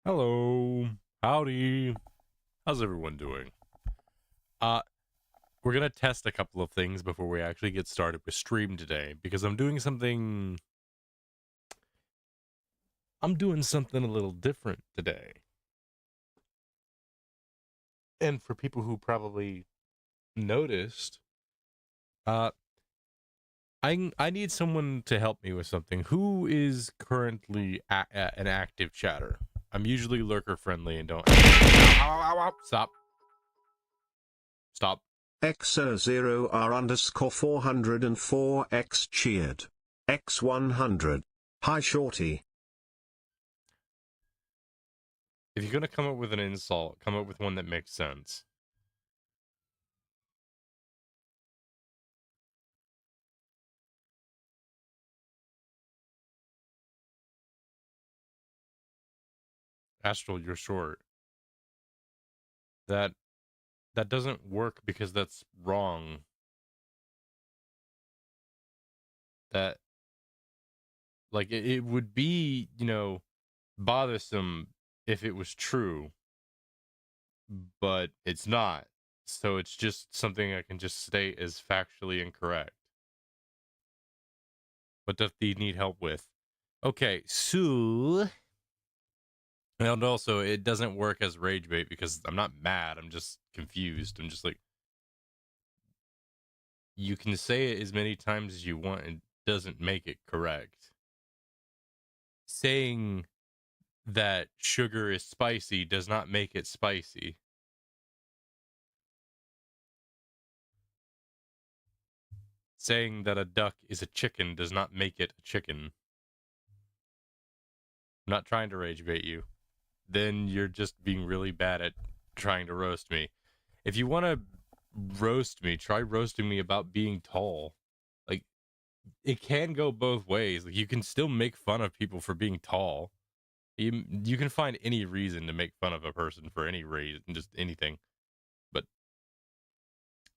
Hello. Howdy. How's everyone doing? Uh, we're gonna test a couple of things before we actually get started with stream today because I'm doing something a little different today. And for people who probably noticed, uh I need someone to help me with something. Who is currently an active chatter? I'm usually lurker friendly and don't. Stop. Stop. X0R underscore 404 X cheered. X100. Hi shorty. If you're gonna come up with an insult, come up with one that makes sense. Astral, you're short. That that doesn't work because that's wrong. That like it would be, bothersome if it was true, but it's not. So it's just something I can just state as factually incorrect. What does thee need help with? Okay, so and also it doesn't work as rage bait because I'm not mad, I'm just confused. I'm just like, you can say it as many times as you want, it doesn't make it correct. Saying that sugar is spicy does not make it spicy. Saying that a duck is a chicken does not make it a chicken. I'm not trying to rage bait you. Then you're just being really bad at trying to roast me. If you want to roast me, try roasting me about being tall. Like, it can go both ways. Like, you can still make fun of people for being tall. You can find any reason to make fun of a person for any reason, just anything. But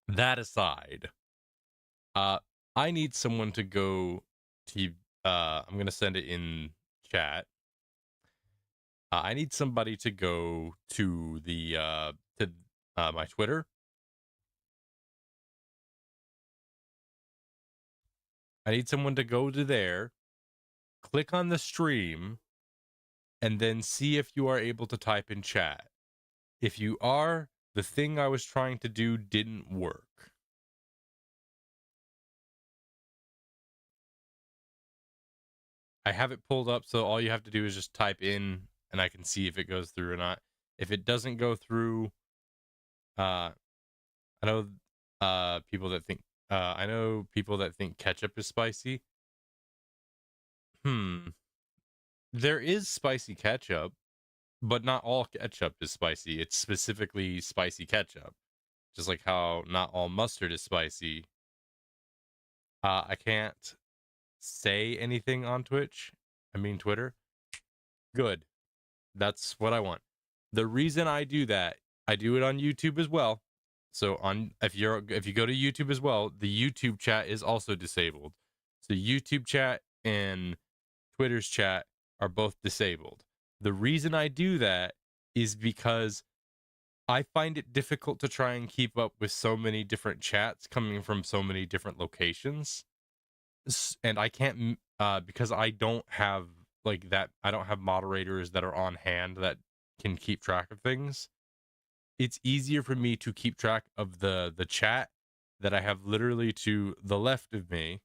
that aside, uh, I need someone to go to. I'm gonna send it in chat. I need somebody to go to the to my Twitter. I need someone to go to there, click on the stream, and then see if you are able to type in chat. If you are, the thing I was trying to do didn't work. I have it pulled up, so all you have to do is just type in, and I can see if it goes through or not. If it doesn't go through, I know people that think I know people that think ketchup is spicy. Hmm. There is spicy ketchup, but not all ketchup is spicy. It's specifically spicy ketchup. Just like how not all mustard is spicy. I can't say anything on Twitch. I mean Twitter. Good. That's what I want. The reason I do that, I do it on YouTube as well. So on if you go to YouTube as well, the YouTube chat is also disabled. So YouTube chat and Twitter's chat are both disabled. The reason I do that is because I find it difficult to try and keep up with so many different chats coming from so many different locations. And I can't because I don't have like that. I don't have moderators that are on hand that can keep track of things. It's easier for me to keep track of the chat that I have literally to the left of me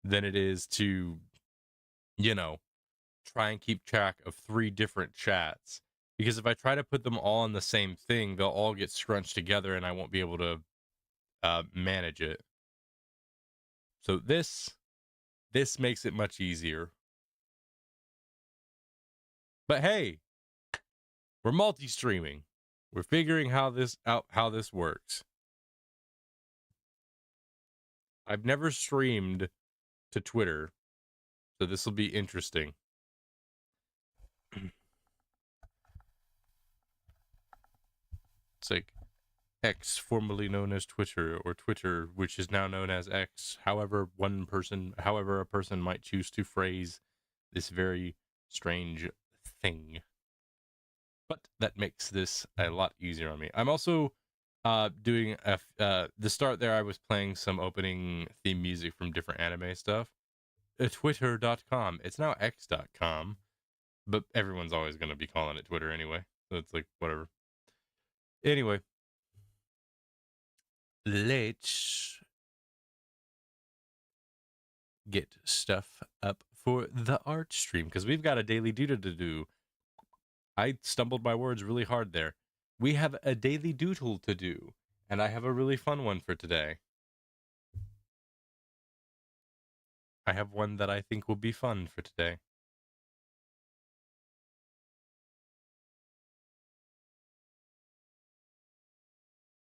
than it is to, you know, try and keep track of three different chats. Because if I try to put them all in the same thing, they'll all get scrunched together and I won't be able to manage it. So this makes it much easier. But hey, we're multi-streaming. We're figuring how this works. I've never streamed to Twitter, so this will be interesting. It's like X, formerly known as Twitter, or Twitter, which is now known as X. However a person might choose to phrase this very strange thing. but that makes this a lot easier on me. I'm also doing the start there. I was playing some opening theme music from different anime stuff. Twitter.com. It's now x.com, but everyone's always going to be calling it Twitter anyway. So it's like whatever. Anyway, let's get stuff up for the art stream because we've got a daily doodle to do. I stumbled my words really hard there. We have a daily doodle to do, and I have a really fun one for today. I have one that I think will be fun for today.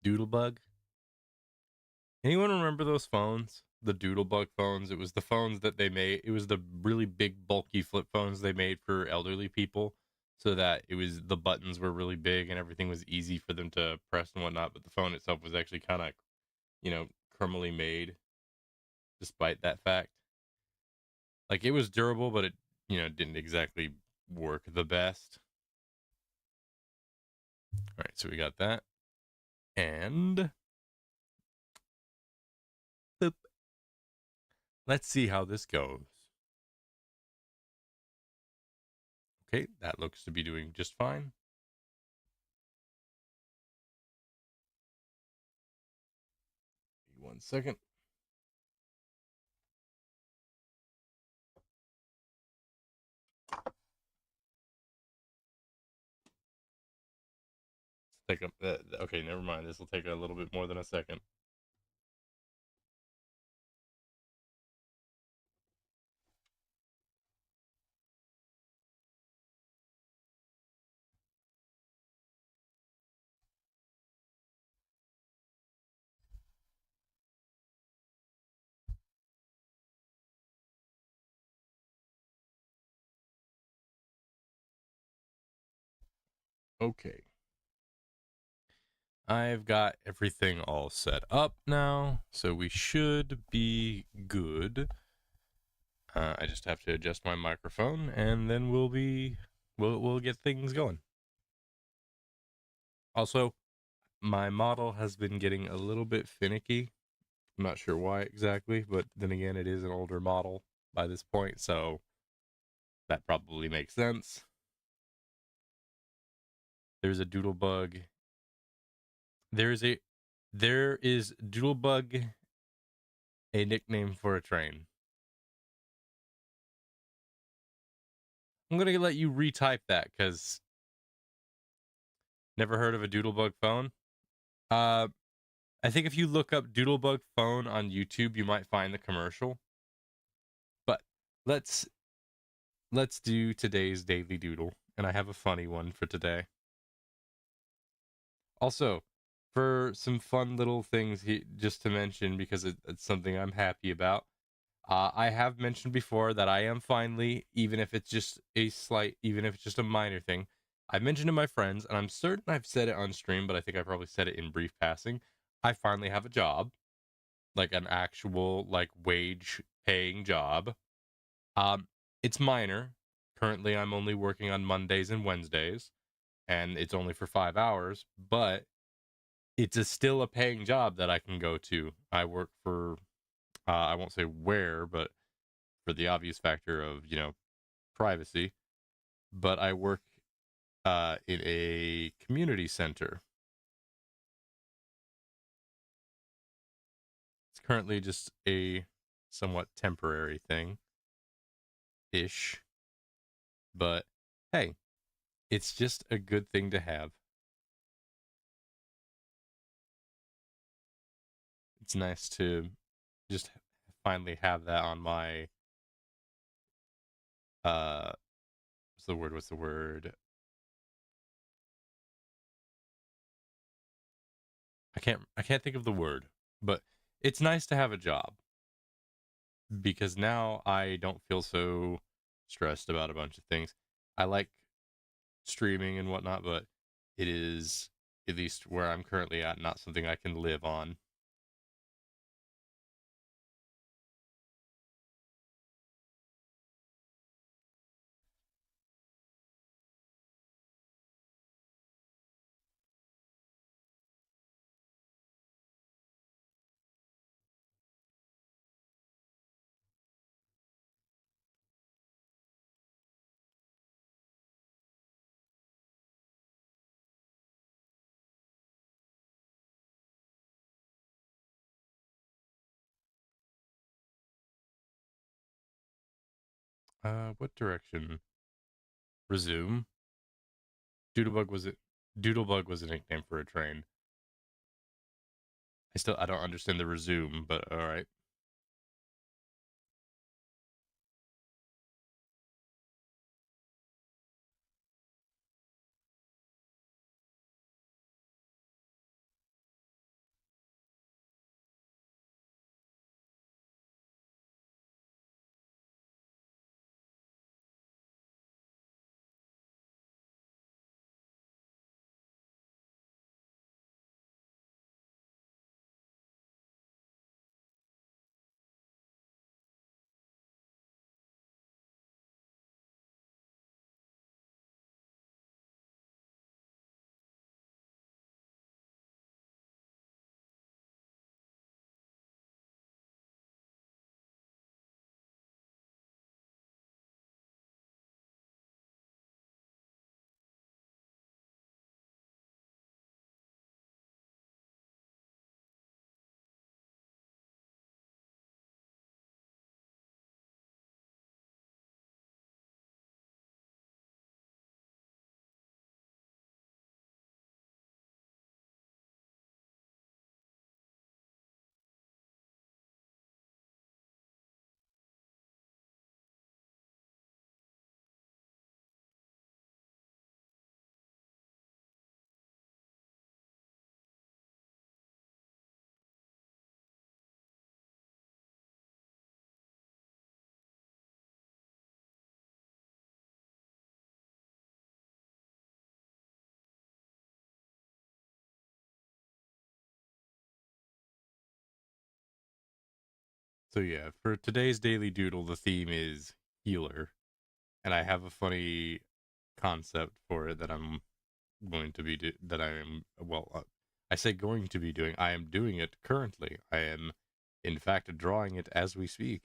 Doodlebug. Anyone remember those phones? The Doodlebug phones? It was the phones that they made. It was the really big, bulky flip phones they made for elderly people so that it was the buttons were really big and everything was easy for them to press and whatnot. But the phone itself was actually kind of, crumbly made despite that fact. Like it was durable, but it, didn't exactly work the best. All right, so we got that. And boop. Let's see how this goes. Okay, that looks to be doing just fine. 1 second. Take a, okay, never mind. This will take a little bit more than a second. Okay. I've got everything all set up now, so we should be good. I just have to adjust my microphone, and then we'll get things going. Also, my model has been getting a little bit finicky. I'm not sure why exactly, but then again, it is an older model by this point, so that probably makes sense. There's a Doodlebug. There is Doodlebug, a nickname for a train. I'm gonna let you retype that because never heard of a Doodlebug phone. Uh, I think if you look up Doodlebug phone on YouTube, you might find the commercial. But let's do today's daily doodle, and I have a funny one for today. Also, for some fun little things just to mention because it's something I'm happy about. I have mentioned before that I am finally, even if it's just a minor thing, I've mentioned to my friends, and I'm certain I've said it on stream, but I think I probably said it in brief passing. I finally have a job, like an actual, like wage paying job. Um, it's minor. Currently, I'm only working on Mondays and Wednesdays, and it's only for 5 hours, but still a paying job that I can go to. I work for, I won't say where, but for the obvious factor of, privacy, but I work in a community center. It's currently just a somewhat temporary thing ish, but hey, it's just a good thing to have. It's nice to just finally have that on my what's the word? I can't think of the word, but it's nice to have a job because now I don't feel so stressed about a bunch of things. I like streaming and whatnot, but it is, at least where I'm currently at, not something I can live on. What direction? Resume. Doodlebug was it? Doodlebug was a nickname for a train. I don't understand the resume, but all right. So yeah, for today's daily doodle, the theme is healer, and I have a funny concept for it that I'm going to be that I am I say going to be doing. I am doing it currently. I am, in fact, drawing it as we speak.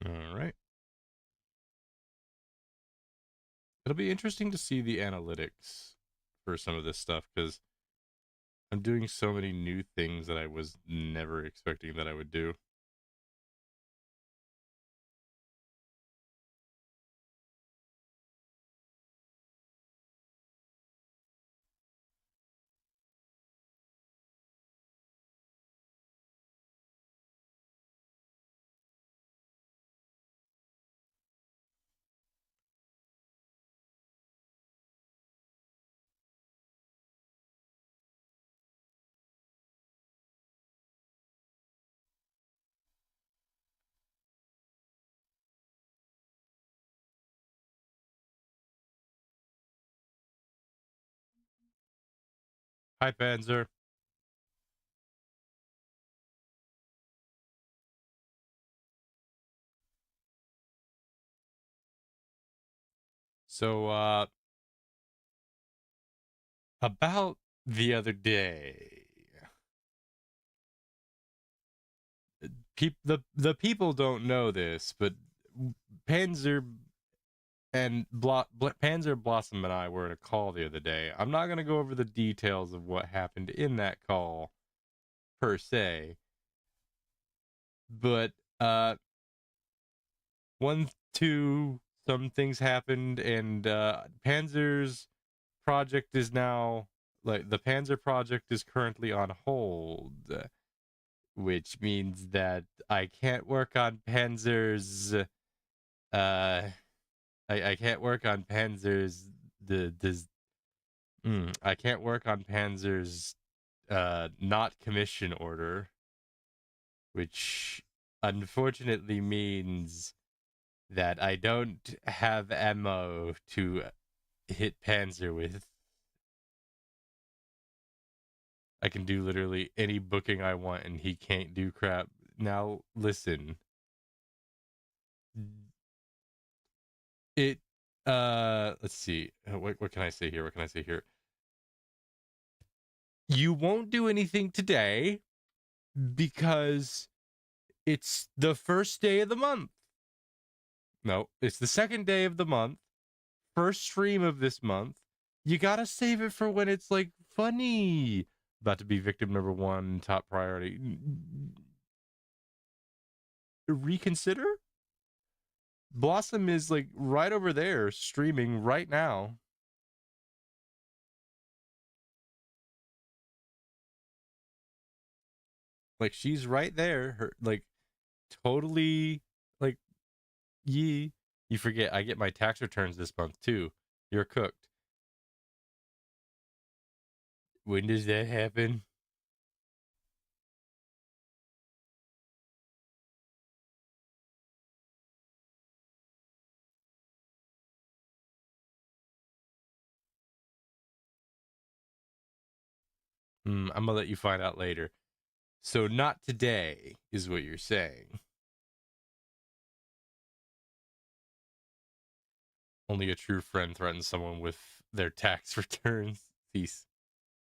All right. It'll be interesting to see the analytics for some of this stuff because I'm doing so many new things that I was never expecting that I would do. Hi, Panzer. So, about the other day, the people don't know this, but Panzer Panzer Blossom and I were in a call the other day. I'm not gonna go over the details of what happened in that call per se, but one, two, some things happened, and Panzer's project is now like the Panzer project is currently on hold, which means that I can't work on Panzer's. I can't work on Panzer's the I can't work on Panzer's not commission order, which unfortunately means that I don't have ammo to hit Panzer with. I can do literally any booking I want and he can't do crap. Now listen. It let's see. What can I say here? What can I say here? You won't do anything today because it's the first day of the month. No, it's the second day of the month. First stream of this month. You gotta save it for when it's like funny. About to be victim number one, top priority. Reconsider? Blossom is like right over there streaming right now. Like she's right there. Her like totally like yee. You forget I get my tax returns this month too. You're cooked. When does that happen? I'm gonna let you find out later. So not today is what you're saying. Only a true friend threatens someone with their tax returns. Peace.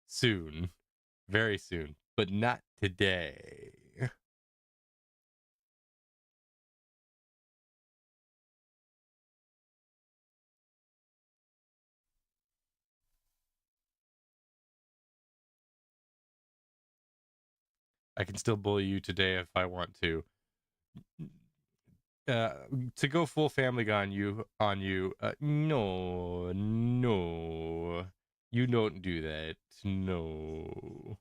Soon. Very soon. But not today. I can still bully you today if I want to. Uh, to go full Family Guy on you. No, no, you don't do that. No.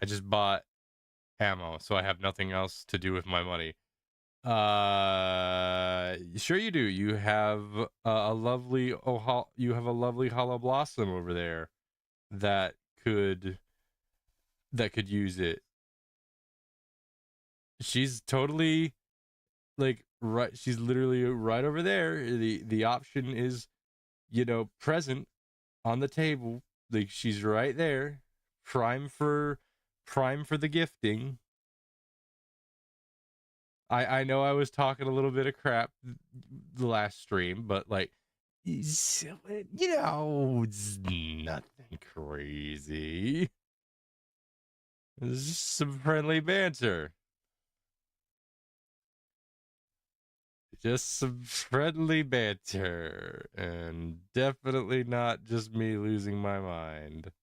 I just bought ammo, so I have nothing else to do with my money. Sure you do. You have a lovely you have a lovely hollow blossom over there that could use it. She's totally like right. She's literally right over there. The option is, present on the table. Like she's right there, prime for the gifting. I know I was talking a little bit of crap the last stream, but like, it's nothing crazy. It's just some friendly banter. Just some friendly banter. And definitely not just me losing my mind.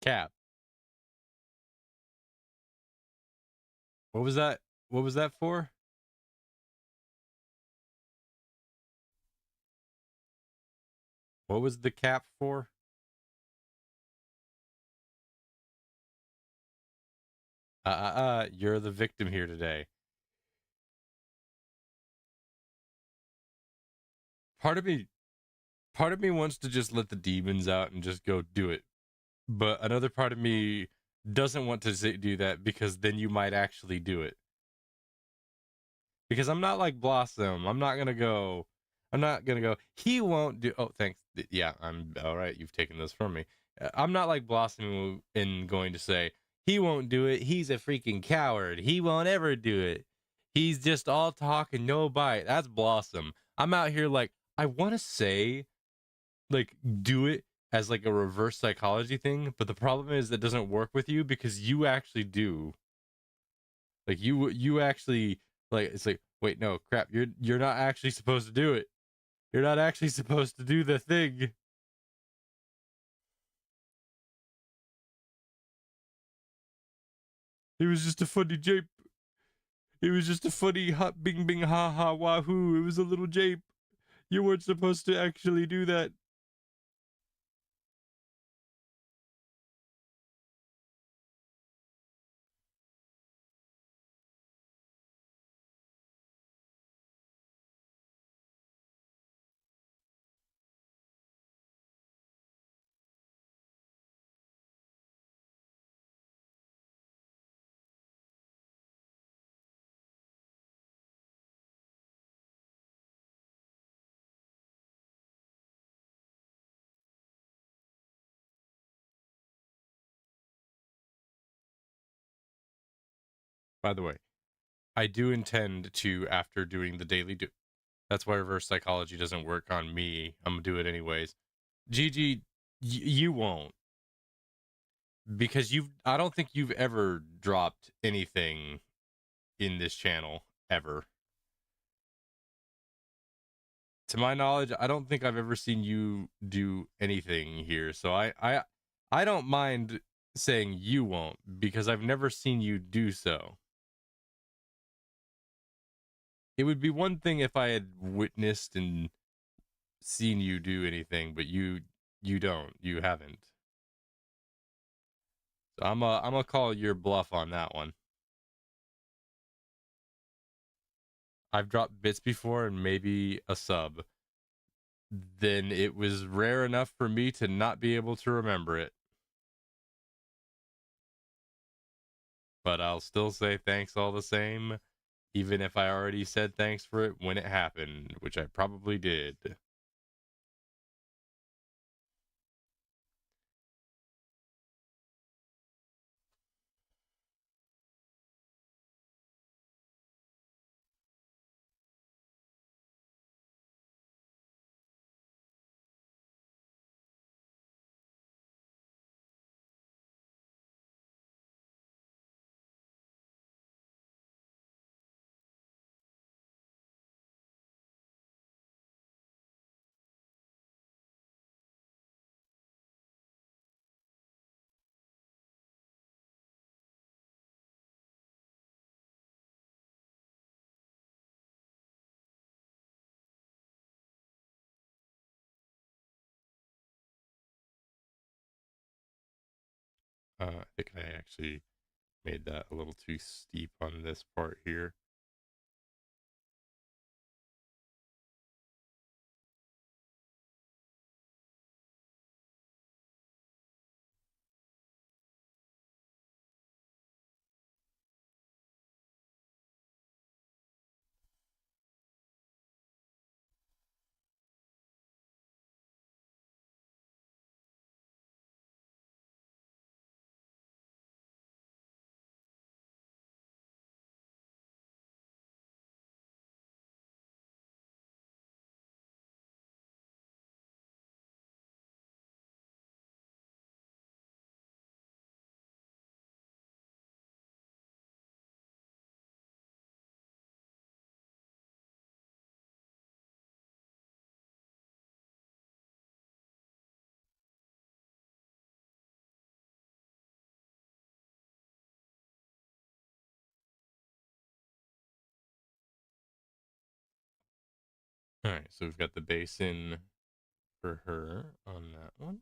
Cap. What was that? What was that for? What was the cap for? You're the victim here today. Part of me, part of me wants to just let the demons out and just go do it, but another part of me doesn't want to do that because then you might actually do it. Because I'm not like Blossom. I'm not gonna go. I'm not gonna go. He won't do. Oh, thanks. Yeah, I'm all right. You've taken this from me. I'm not like Blossom in going to say he won't do it. He's a freaking coward. He won't ever do it. He's just all talk and no bite. That's Blossom. I'm out here like I want to say like do it as like a reverse psychology thing, but the problem is that doesn't work with you because you actually do. Like you actually like it's like wait no crap you're not actually supposed to do it. You're not actually supposed to do the thing. It was just a funny jape. It was just a funny hot bing bing ha ha wahoo. It was a little jape. You weren't supposed to actually do that. By the way, I do intend to after doing the daily do. That's why reverse psychology doesn't work on me. I'm gonna do it anyways. Gigi, you won't because you've. I don't think you've ever dropped anything in this channel ever. To my knowledge, I don't think I've ever seen you do anything here. So I don't mind saying you won't because I've never seen you do so. It would be one thing if I had witnessed and seen you do anything, but you don't. You haven't. So I'm gonna call your bluff on that one. I've dropped bits before and maybe a sub. Then it was rare enough for me to not be able to remember it. But I'll still say thanks all the same, even if I already said thanks for it when it happened, which I probably did. I think I actually made that a little too steep on this part here. All right, so we've got the basin for her on that one.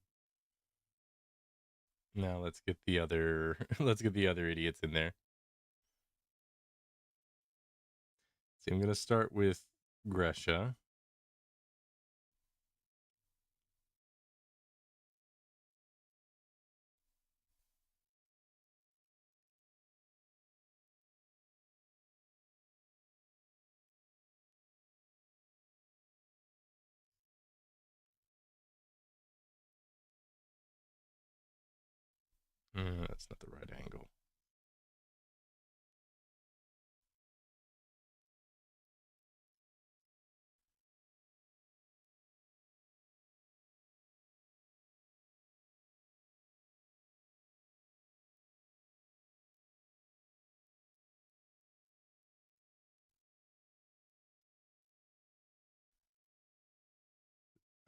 Now let's get the other let's get the other idiots in there. See, I'm gonna start with Gresha. That's not the right angle.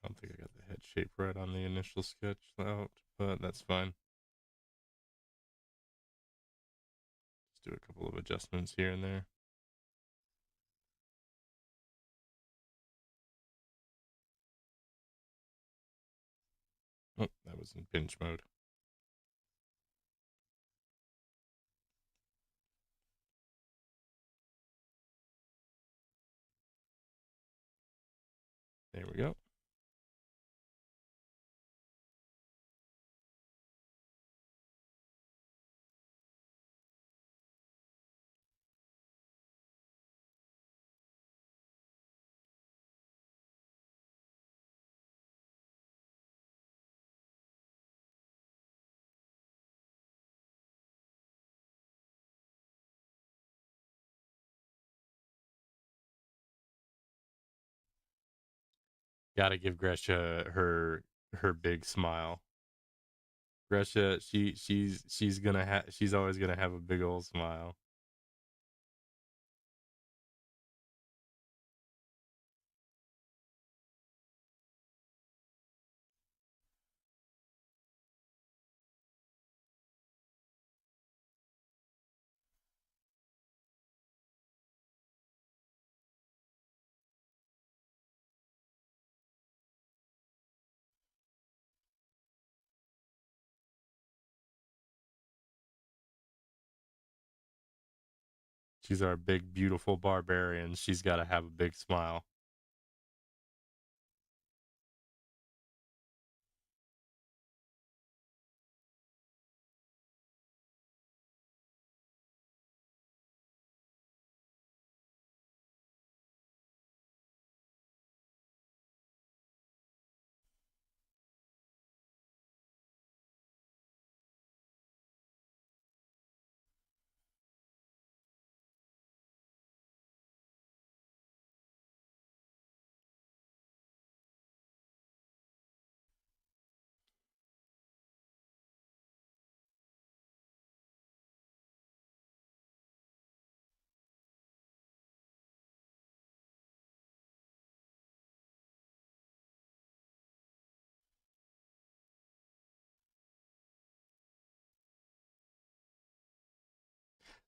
I don't think I got the head shape right on the initial sketch out, but that's fine. Just do a couple of adjustments here and there. Oh, that was in pinch mode. There we go. Gotta give Gresha her big smile. Gresha, she's gonna have she's always gonna have a big old smile. She's our big beautiful barbarian. She's gotta have a big smile.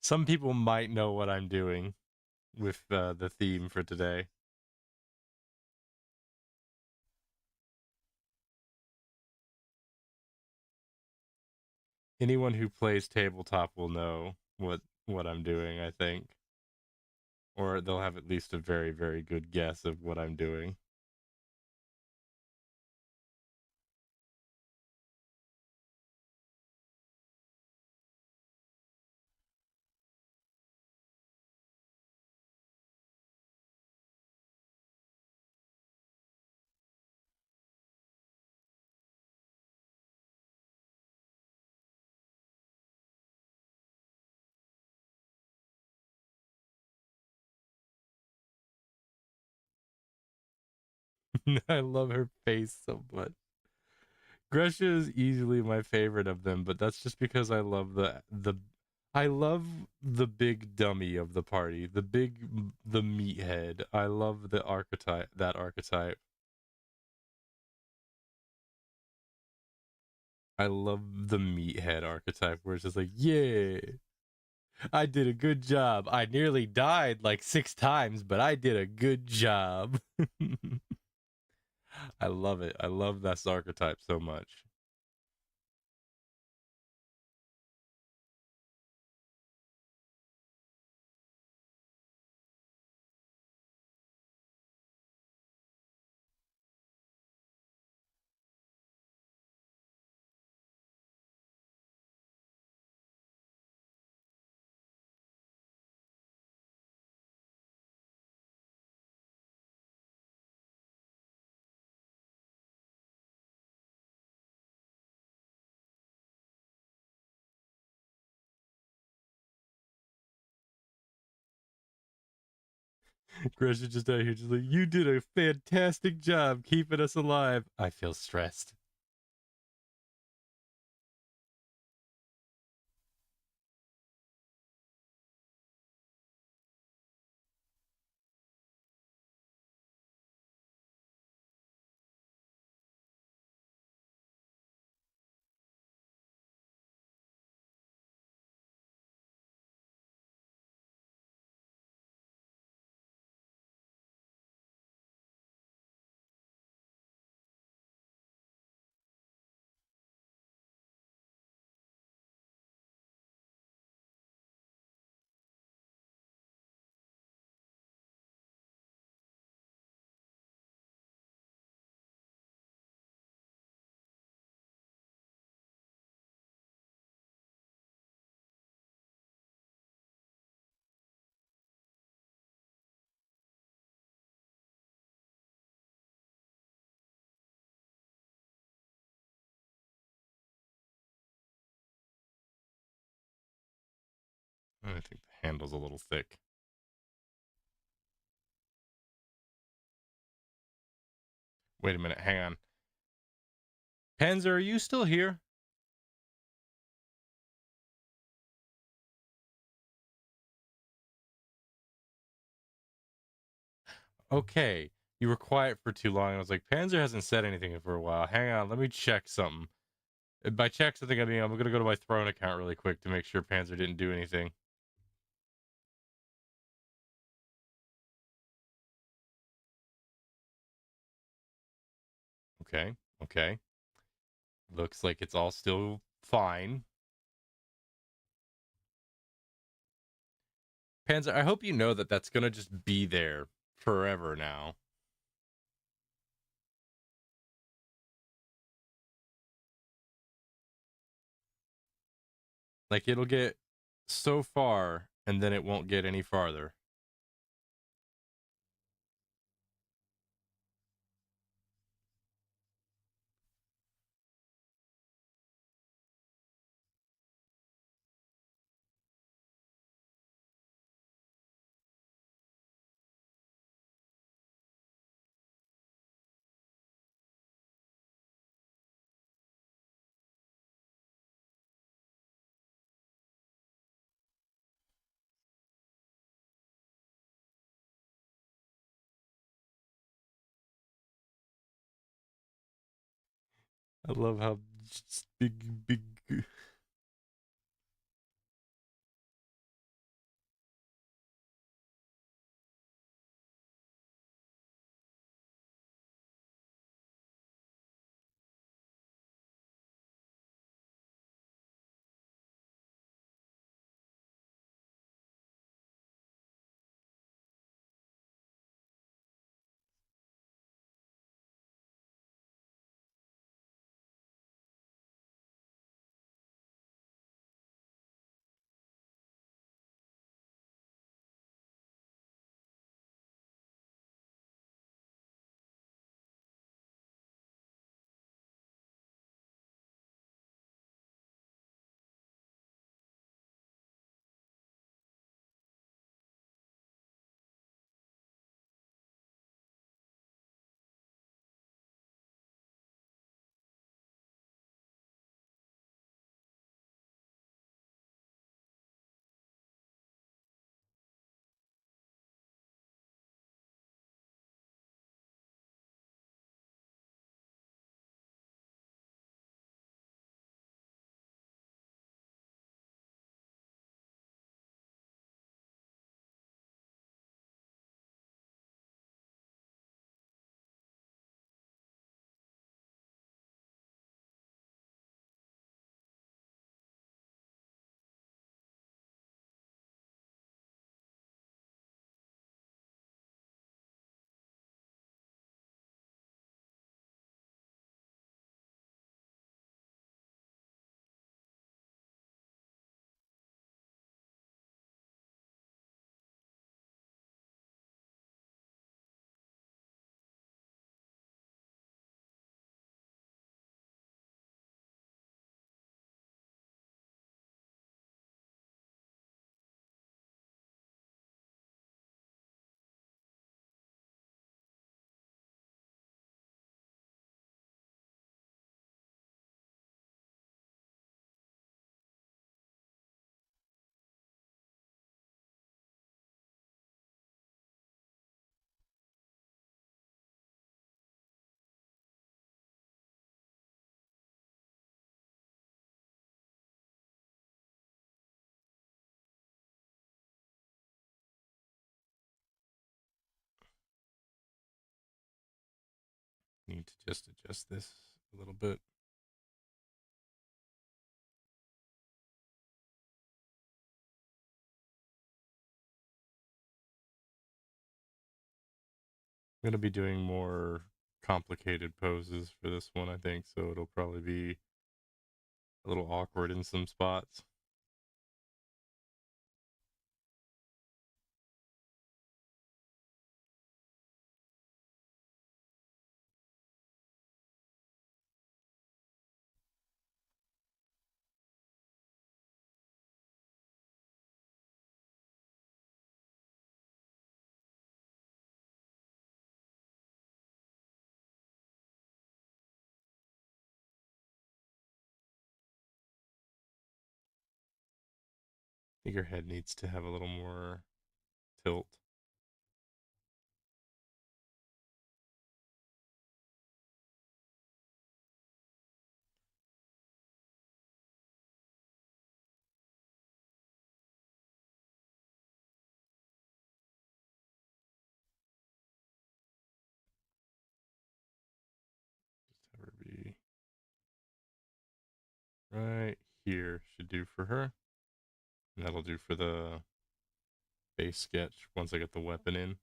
Some people might know what I'm doing with the theme for today. Anyone who plays tabletop will know what I'm doing, I think. Or they'll have at least a very, very good guess of what I'm doing. I love her face so much. Gresha is easily my favorite of them, but that's just because I love I love the big dummy of the party, the meathead. I love the archetype, that archetype. I love the meathead archetype where it's just like, yeah. I did a good job. I nearly died like 6 times, but I did a good job. I love it. I love that archetype so much. Chris is just out here, just like, you did a fantastic job keeping us alive. I feel stressed. I think the handle's a little thick. Wait a minute, hang on. Panzer, are you still here? Okay. You were quiet for too long. I was like, Panzer hasn't said anything for a while. Hang on, let me check something. By check something, I mean I'm gonna go to my Throne account really quick to make sure Panzer didn't do anything. Okay, okay. Looks like it's all still fine. Panzer, I hope you know that that's gonna just be there forever now. Like it'll get so far and then it won't get any farther. I love how big. just adjust this a little bit. I'm gonna be doing more complicated poses for this one, I think, so it'll probably be a little awkward in some spots. I think your head needs to have a little more tilt. Just have her be right here. Should do for her. And that'll do for the base sketch once I get the weapon in.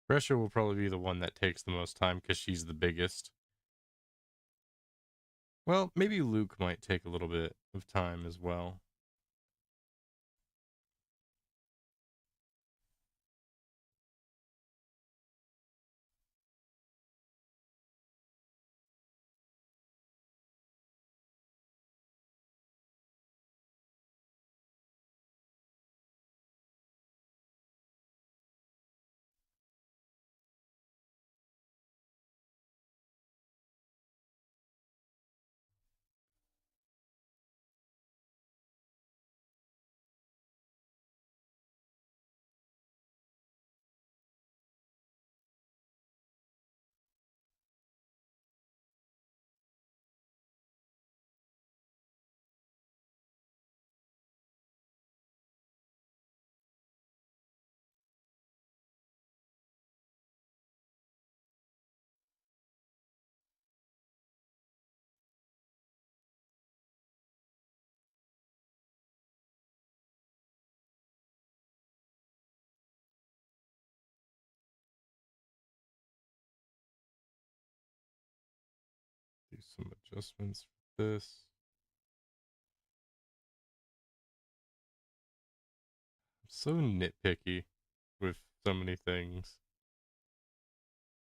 Pressure will probably be the one that takes the most time because she's the biggest. Well, maybe Luke might take a little bit of time as well. Do some adjustments for this. I'm so nitpicky with so many things.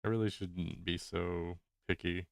I really shouldn't be so picky.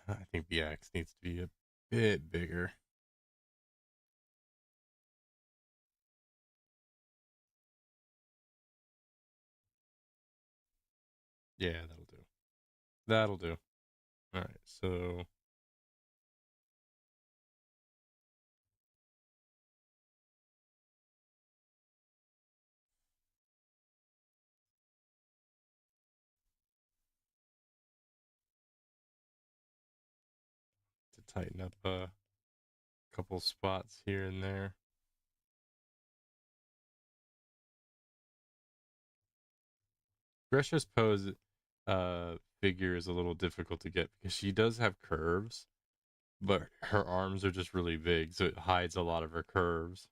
I think the axe needs to be a bit bigger. Yeah, that'll do. That'll do. All right, so to tighten up a couple spots here and there. Gresha's pose figure is a little difficult to get because she does have curves, but her arms are just really big, so it hides a lot of her curves.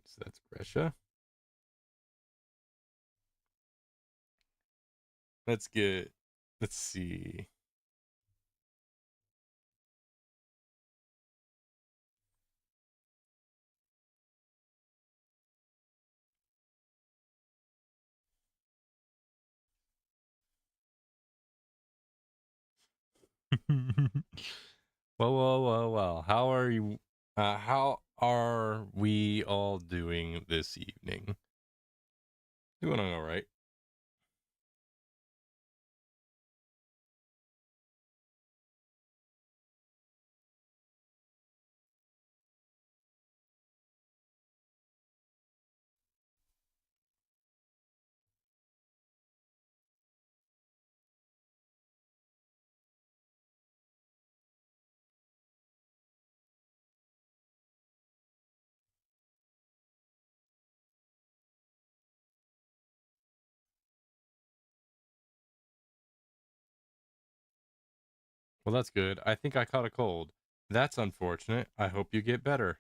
So that's Gresha. Let's get. Let's see. Well. How are you? How are we all doing this evening? Doing all right. Well, that's good. I think I caught a cold. That's unfortunate. I hope you get better.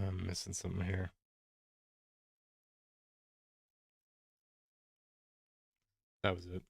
I'm missing something here. That was it.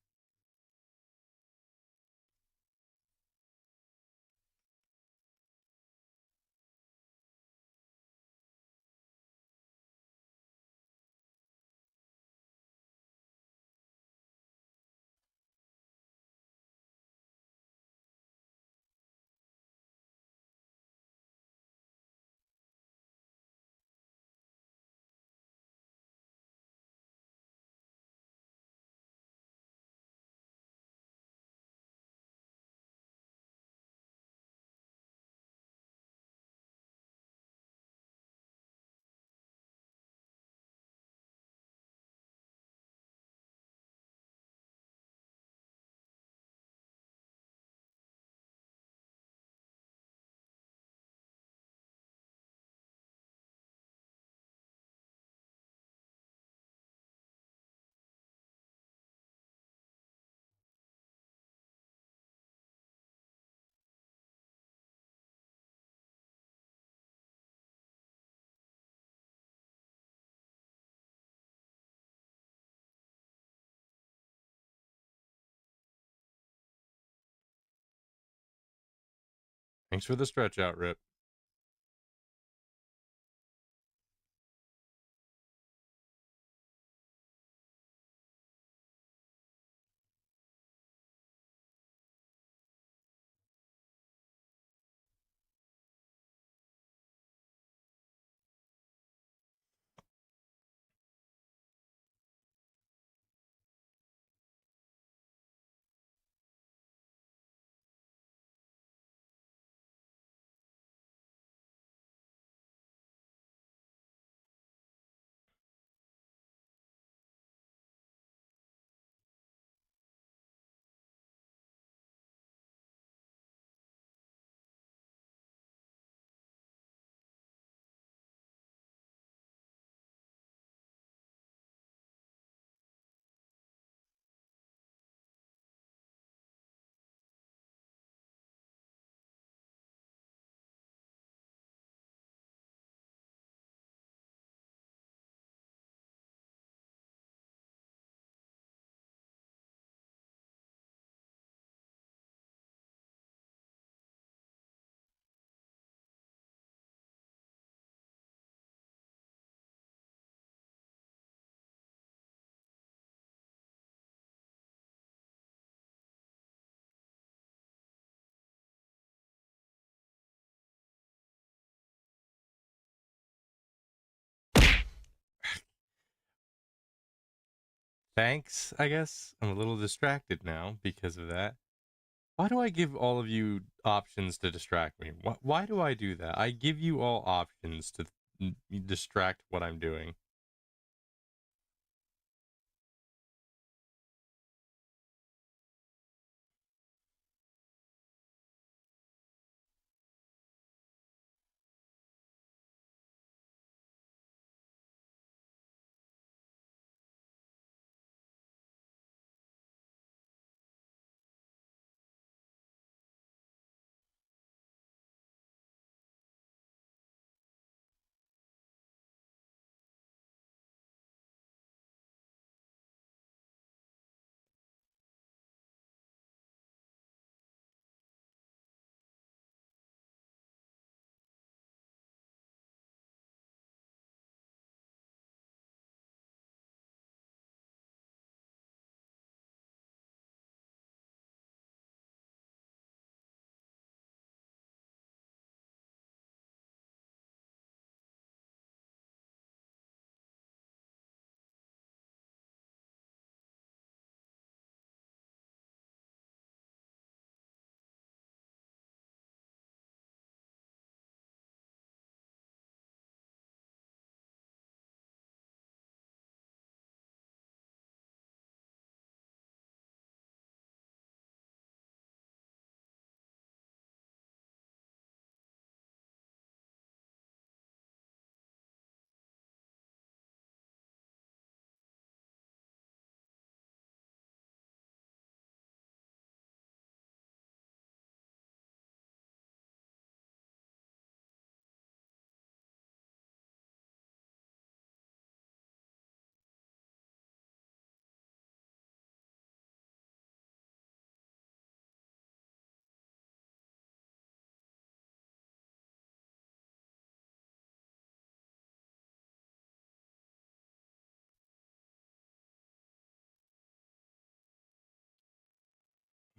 Thanks for the stretch out, Rip. Thanks, I guess. I'm a little distracted now because of that. Why do I give all of you options to distract me? Why do I do that? I give you all options to distract what I'm doing.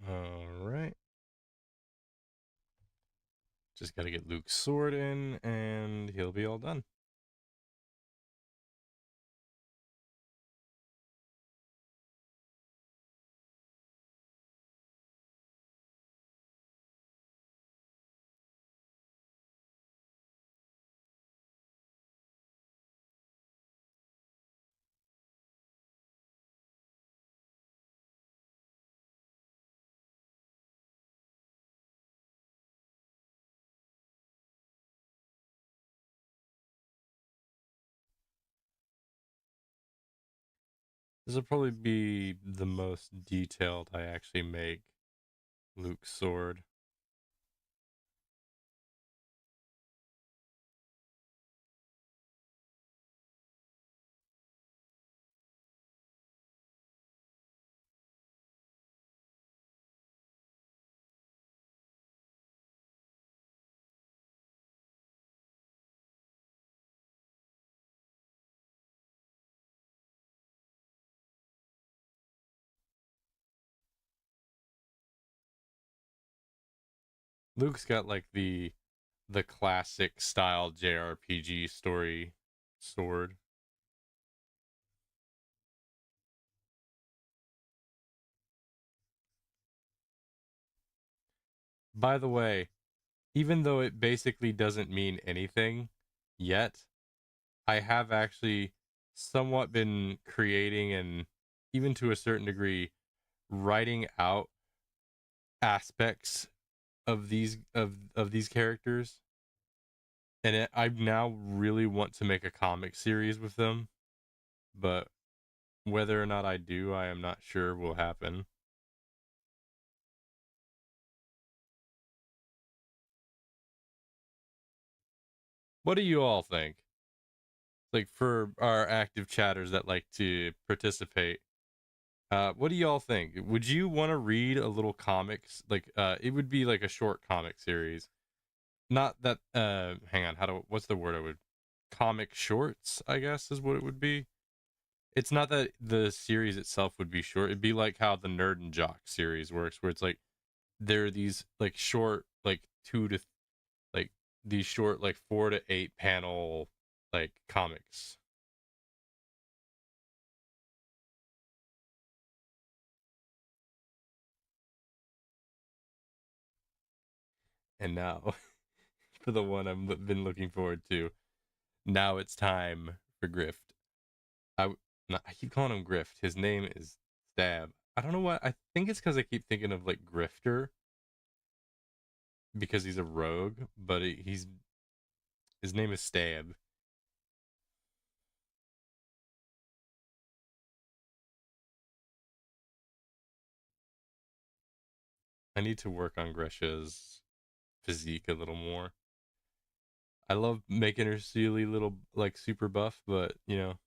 All right. Just got to get Luke's sword in, and he'll be all done. This will probably be the most detailed I actually make Luke's sword. Luke's got like the classic style JRPG story sword. By the way, even though it basically doesn't mean anything yet, I have actually somewhat been creating and even to a certain degree writing out aspects of these characters, and I now really want to make a comic series with them, but whether or not I do, I am not sure will happen. What do you all think? Like for our active chatters that like to participate, what do y'all think? Would you want to read a little comics? Like, it would be like a short comic series. Not that. Hang on. What's the word I would? Comic shorts, I guess, is what it would be. It's not that the series itself would be short. It'd be like how the Nerd and Jock series works, where it's like there are these like short, like like these short, like 4 to 8 panel like comics. And now, for the one been looking forward to, now it's time for Grift. I no, I keep calling him Grift. His name is Stab. I don't know why. I think it's because I keep thinking of like Grifter because he's a rogue, but he's his name is Stab. I need to work on Gresha's physique a little more. I love making her silly little like super buff, but you know,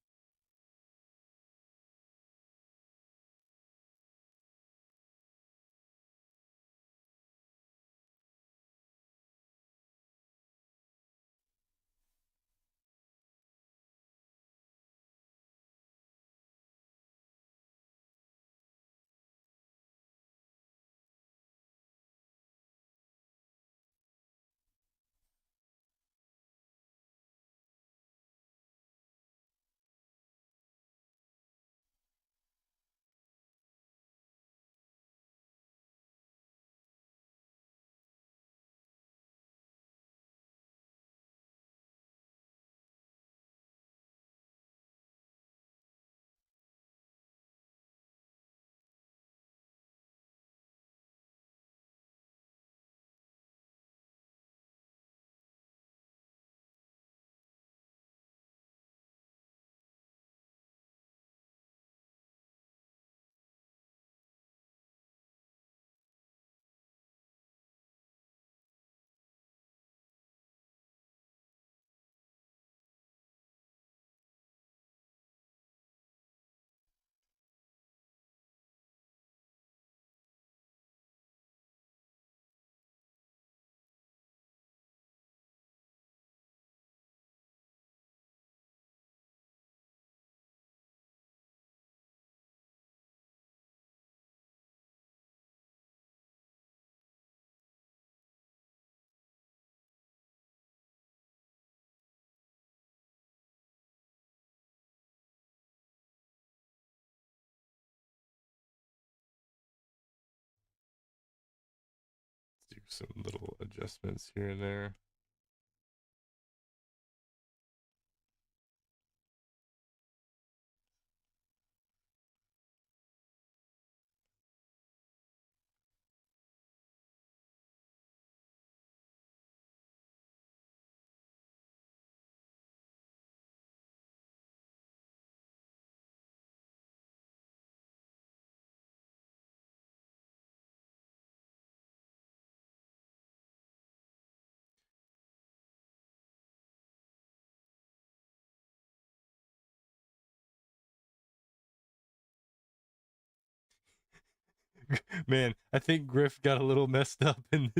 let's do some little adjustments here and there. Man, I think Griff got a little messed up in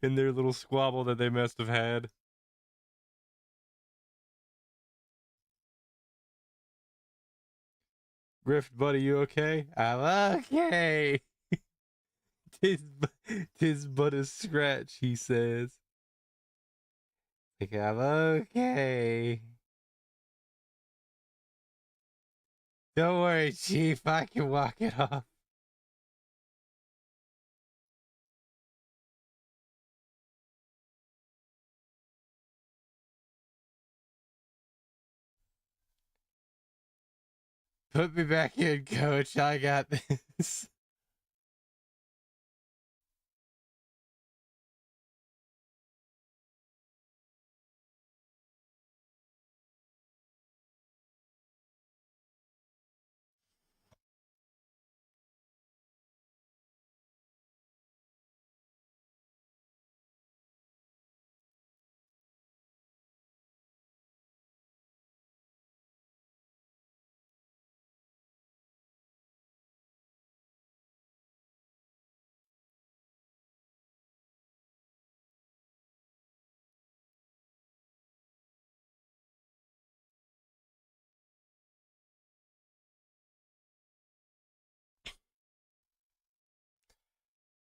their little squabble that they must have had. Griff, buddy, you okay? I'm okay. tis, tis but a scratch, he says. Like, I'm okay. Don't worry, Chief. I can walk it off. Put me back in, coach. I got this.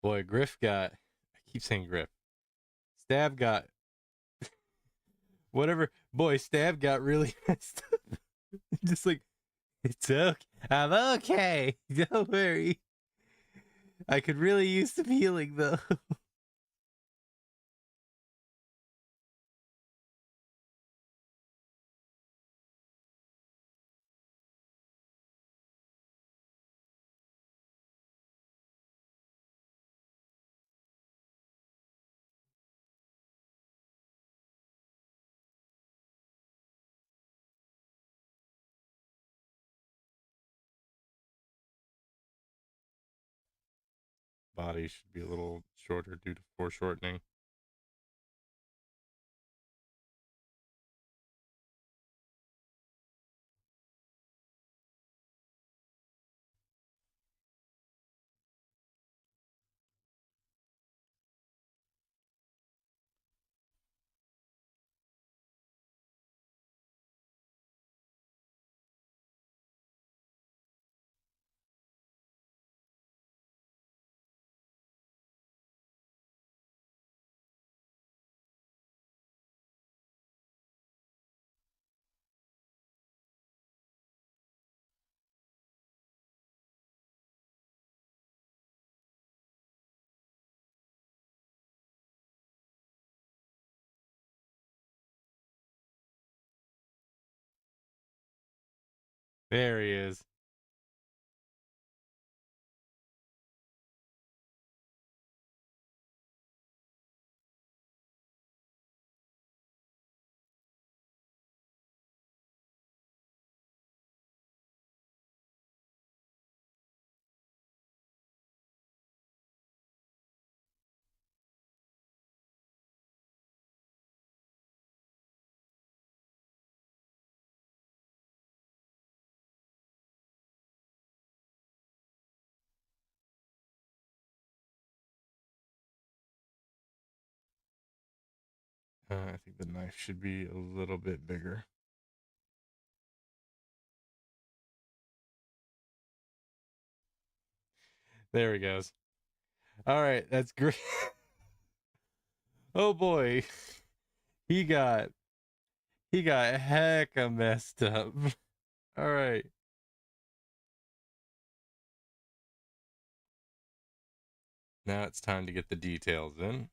Boy, Griff got. I keep saying Griff. Stab got. Whatever. Boy, Stab got really messed up. Just like, it's okay. I'm okay. Don't worry. I could really use some healing, though. body should be a little shorter due to foreshortening. There he is. I think the knife should be a little bit bigger. There he goes. All right, that's great. Oh boy, he got he got hecka messed up. All right, now it's time to get the details in.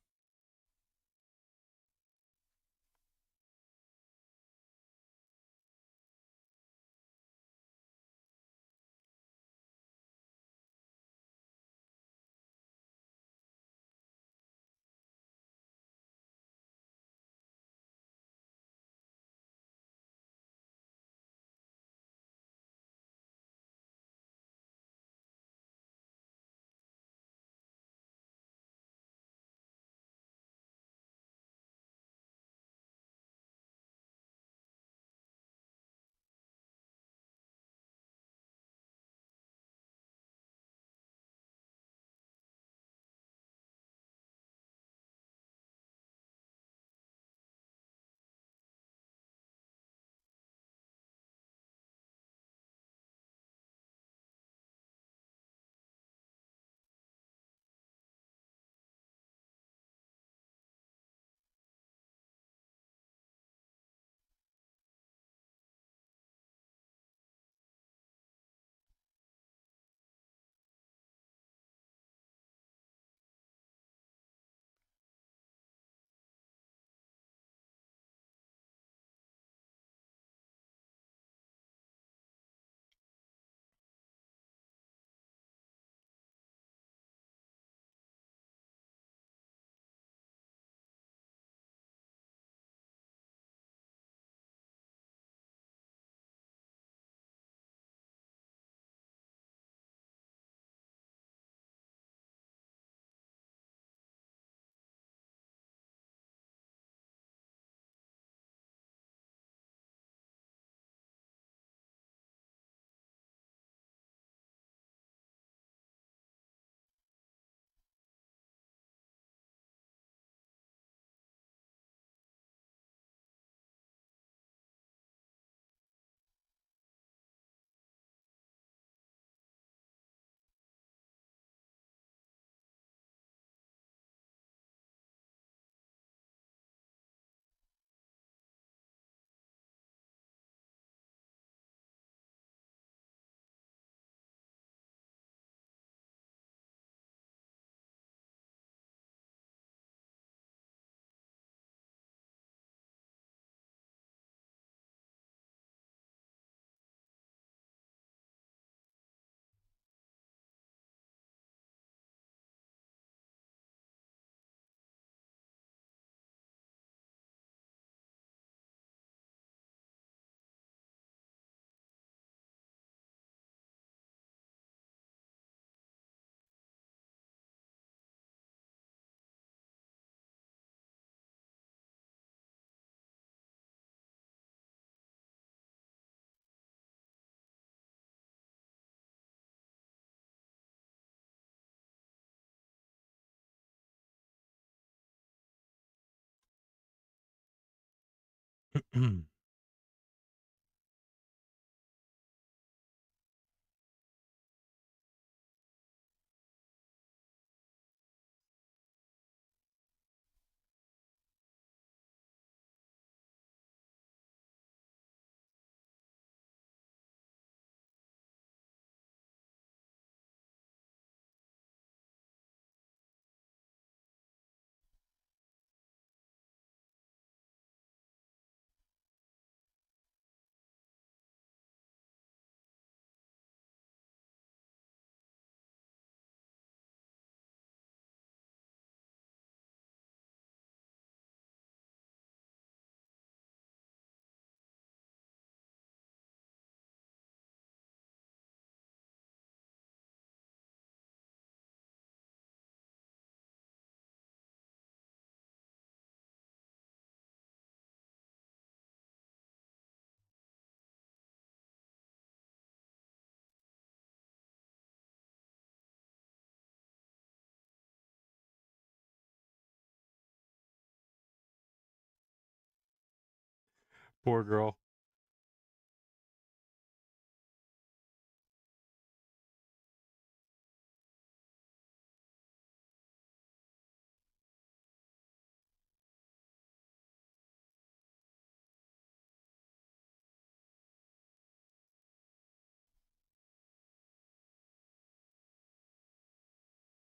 Poor girl.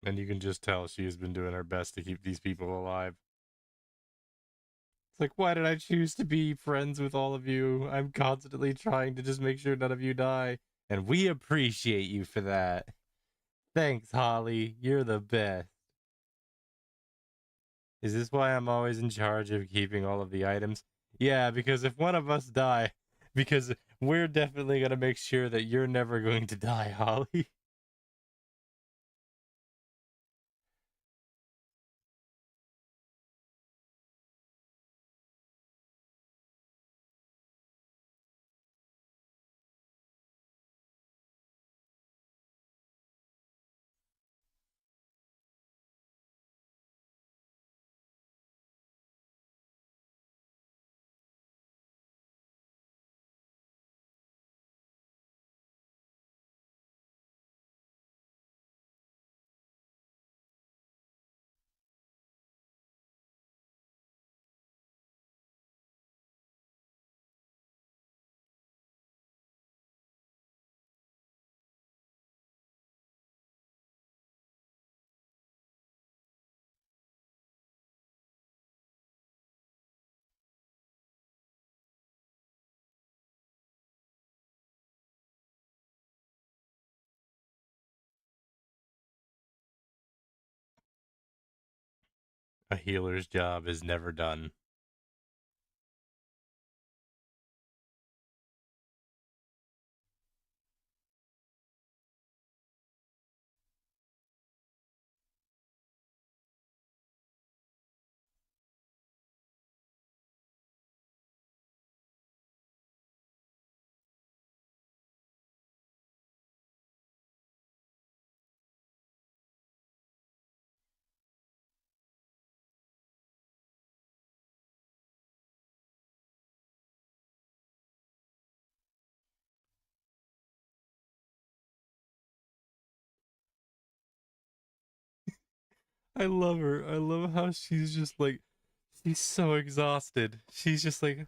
And you can just tell she has been doing her best to keep these people alive. It's like, why did I choose to be friends with all of you? I'm constantly trying to just make sure none of you die. And we appreciate you for that. Thanks, Holly. You're the best. Is this why I'm always in charge of keeping all of the items? Yeah, because if one of us die, because we're definitely going to make sure that you're never going to die, Holly. A healer's job is never done. I love her. I love how she's just like, she's so exhausted. She's just like,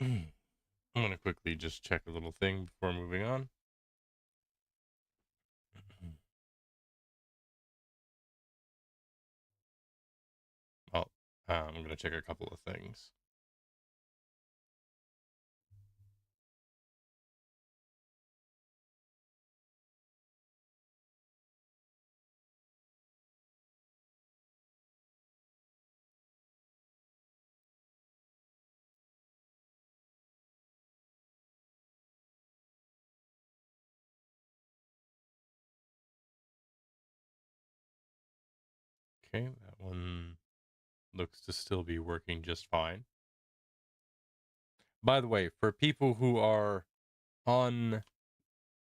I'm gonna quickly just check a little thing before moving on. Oh, I'm gonna check a couple of things. Okay, that one looks to still be working just fine. By the way, for people who are on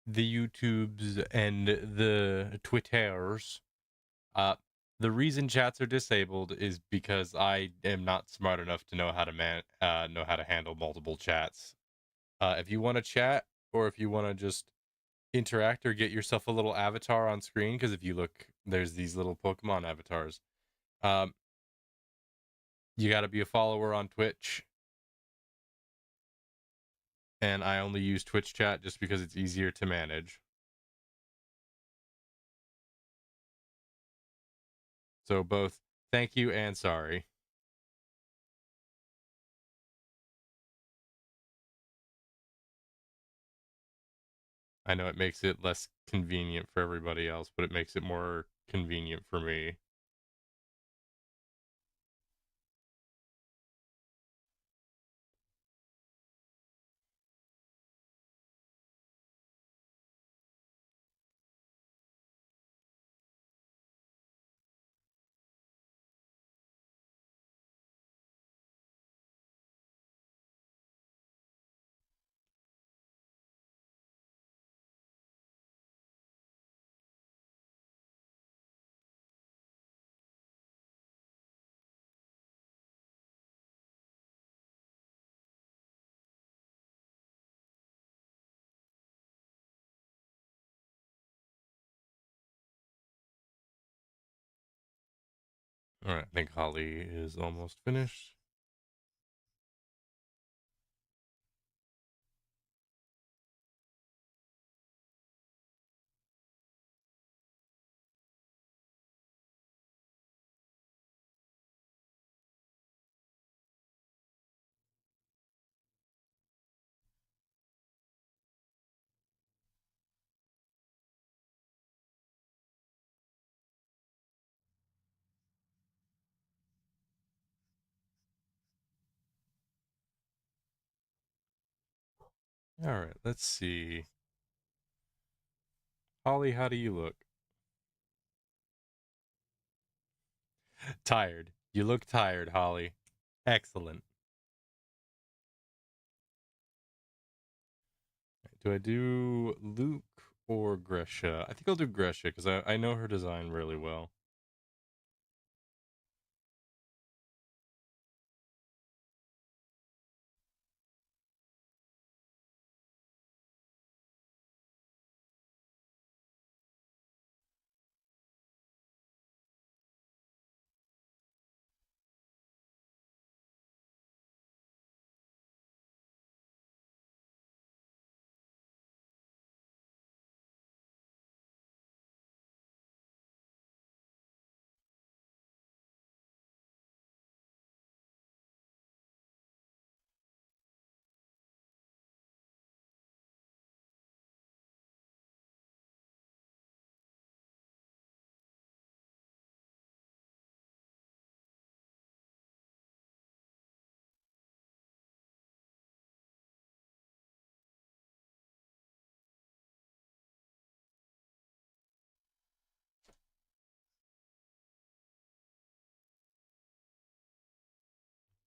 the YouTubes and the Twitters, uh, the reason chats are disabled is because I am not smart enough to know how to know how to handle multiple chats. If you want to chat, or if you want to just interact or get yourself a little avatar on screen, because if you look, there's these little Pokemon avatars. Um, you got to be a follower on Twitch, and I only use Twitch chat just because it's easier to manage. So both thank you and sorry. I know it makes it less convenient for everybody else, but it makes it more convenient for me. All right, I think Holly is almost finished. All right, let's see. Holly, how do you look? Tired. You look tired, Holly. Excellent. Do I do Luke or Gresha? I think I'll do Gresha because I know her design really well.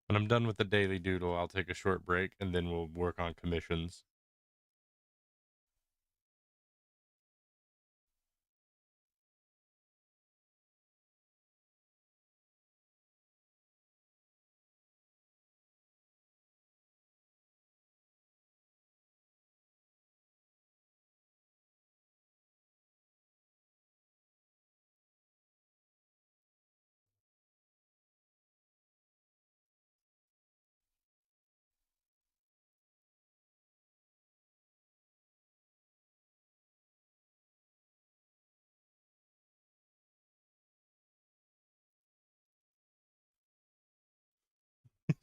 When I'm done with the daily doodle, I'll take a short break and then we'll work on commissions.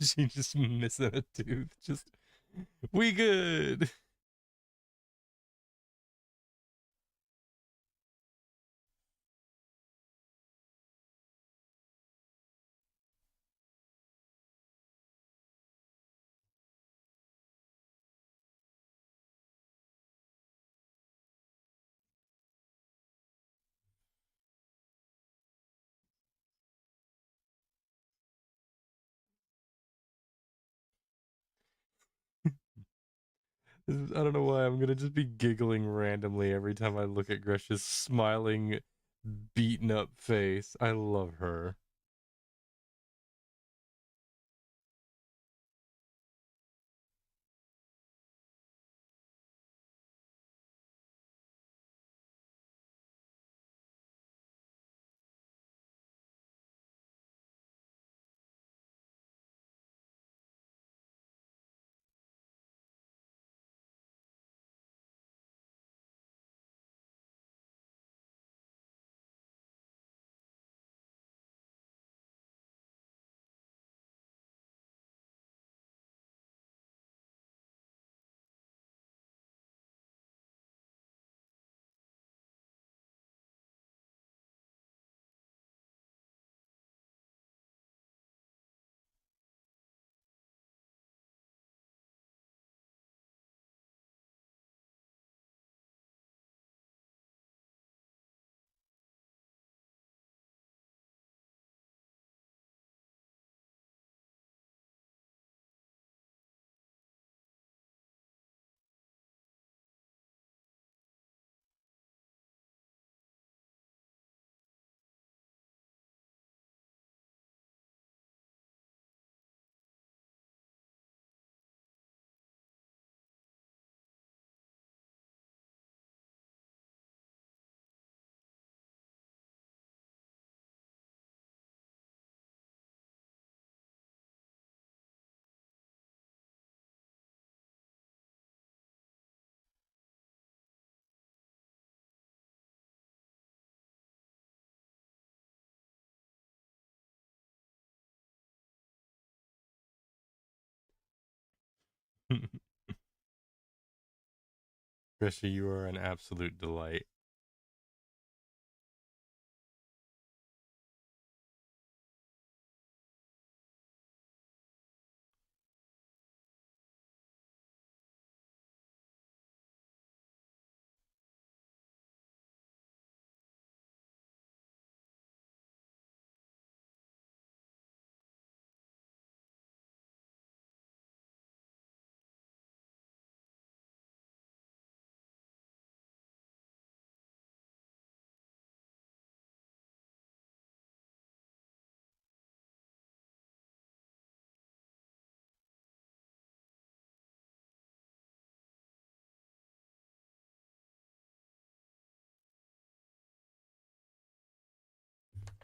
She just missing a tooth. Just we good. I don't know why I'm gonna just be giggling randomly every time I look at Gresh's smiling, beaten up face. I love her. Gresha, you are an absolute delight.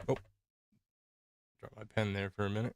Oh, drop my pen there for a minute.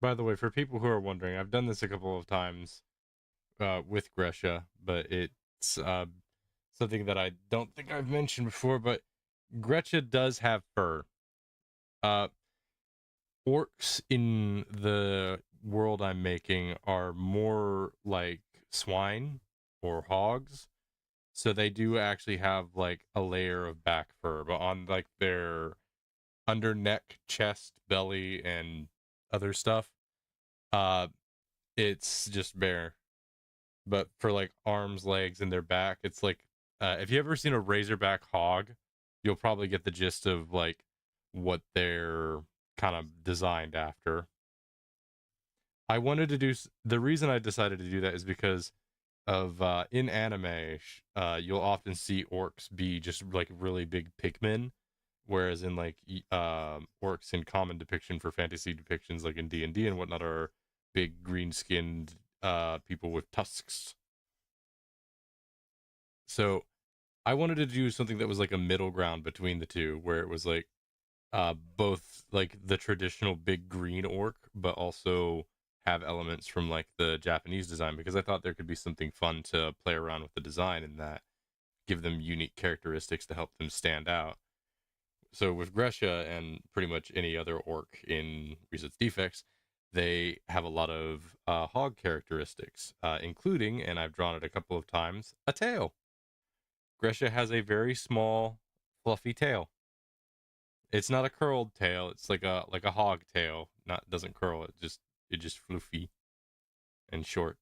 By the way, for people who are wondering, I've done this a couple of times with Gresha, but it's something that I don't think I've mentioned before. But Gretcha does have fur. Uh, Orcs in the world I'm making are more like swine or hogs. So they do actually have like a layer of back fur, but on like their under neck, chest, belly, and other stuff, uh, it's just bare. But for like arms, legs, and their back, it's like if you ever seen a razorback hog, you'll probably get the gist of like what they're kind of designed after. I wanted to do the reason I decided to do that is because of in anime, you'll often see orcs be just like really big pigmen, whereas in like orcs in common depiction for fantasy depictions like in D&D and whatnot are big green skinned people with tusks. So I wanted to do something that was like a middle ground between the two, where it was like both like the traditional big green orc, but also have elements from like the Japanese design, because I thought there could be something fun to play around with the design and that give them unique characteristics to help them stand out. So with Gresha and pretty much any other orc in Resets Defects, they have a lot of hog characteristics, including, and I've drawn it a couple of times, a tail. Gresha has a very small, fluffy tail. It's not a curled tail. It's like a hog tail. Not doesn't curl. It just floofy and short.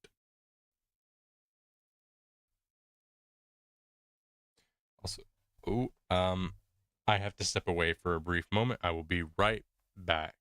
Also, oh, I have to step away for a brief moment. I will be right back.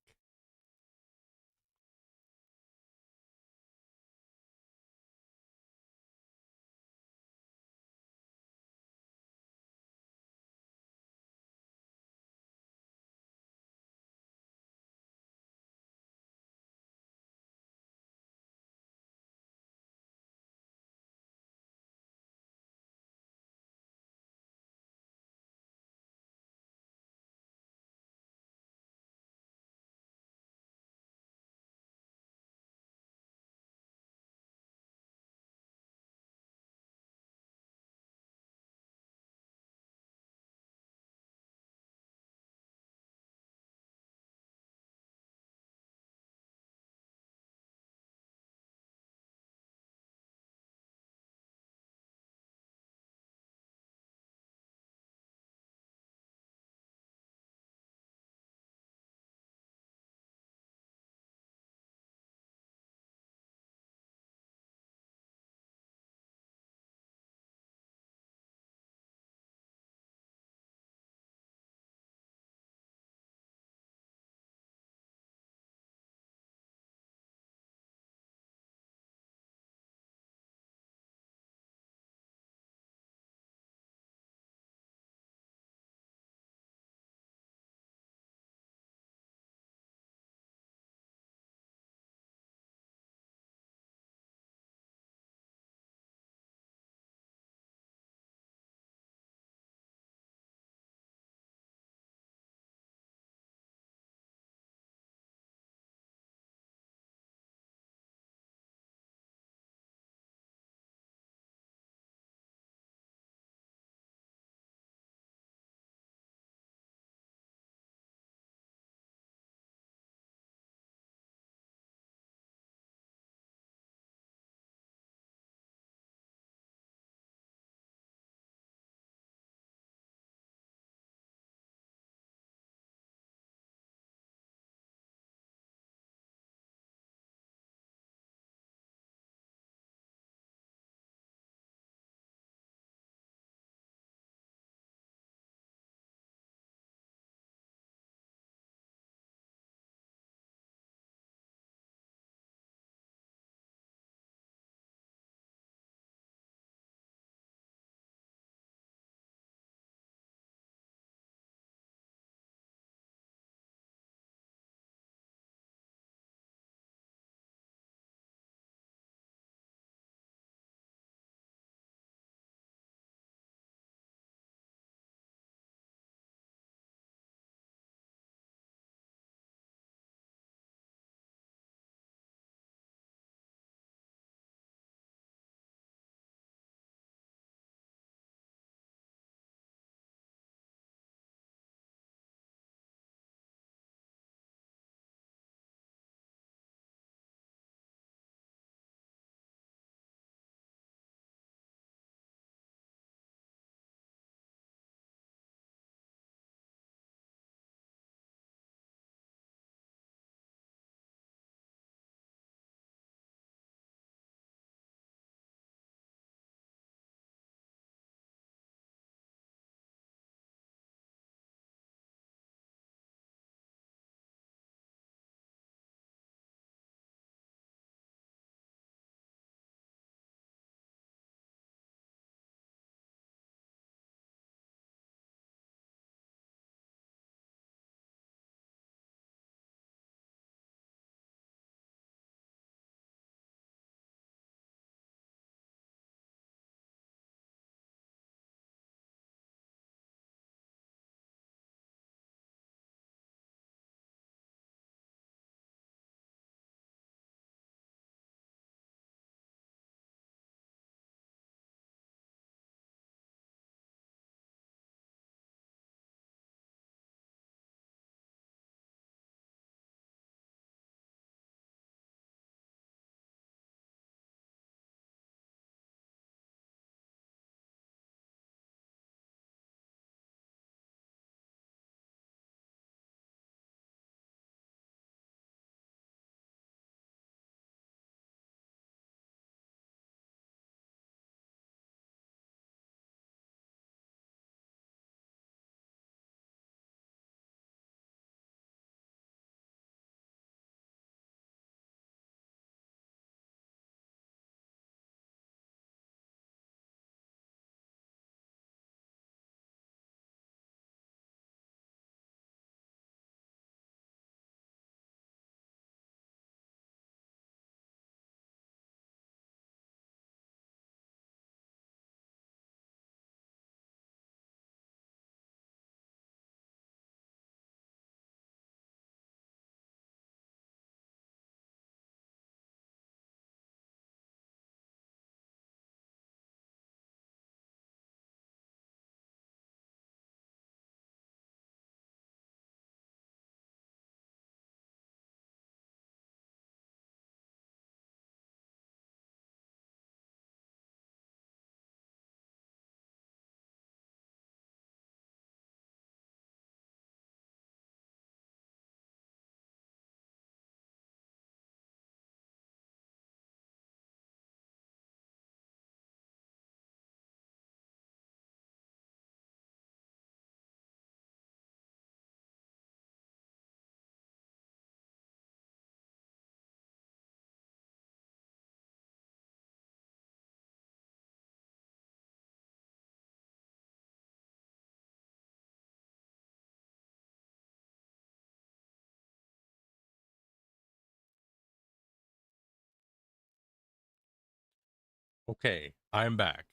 Okay, I'm back.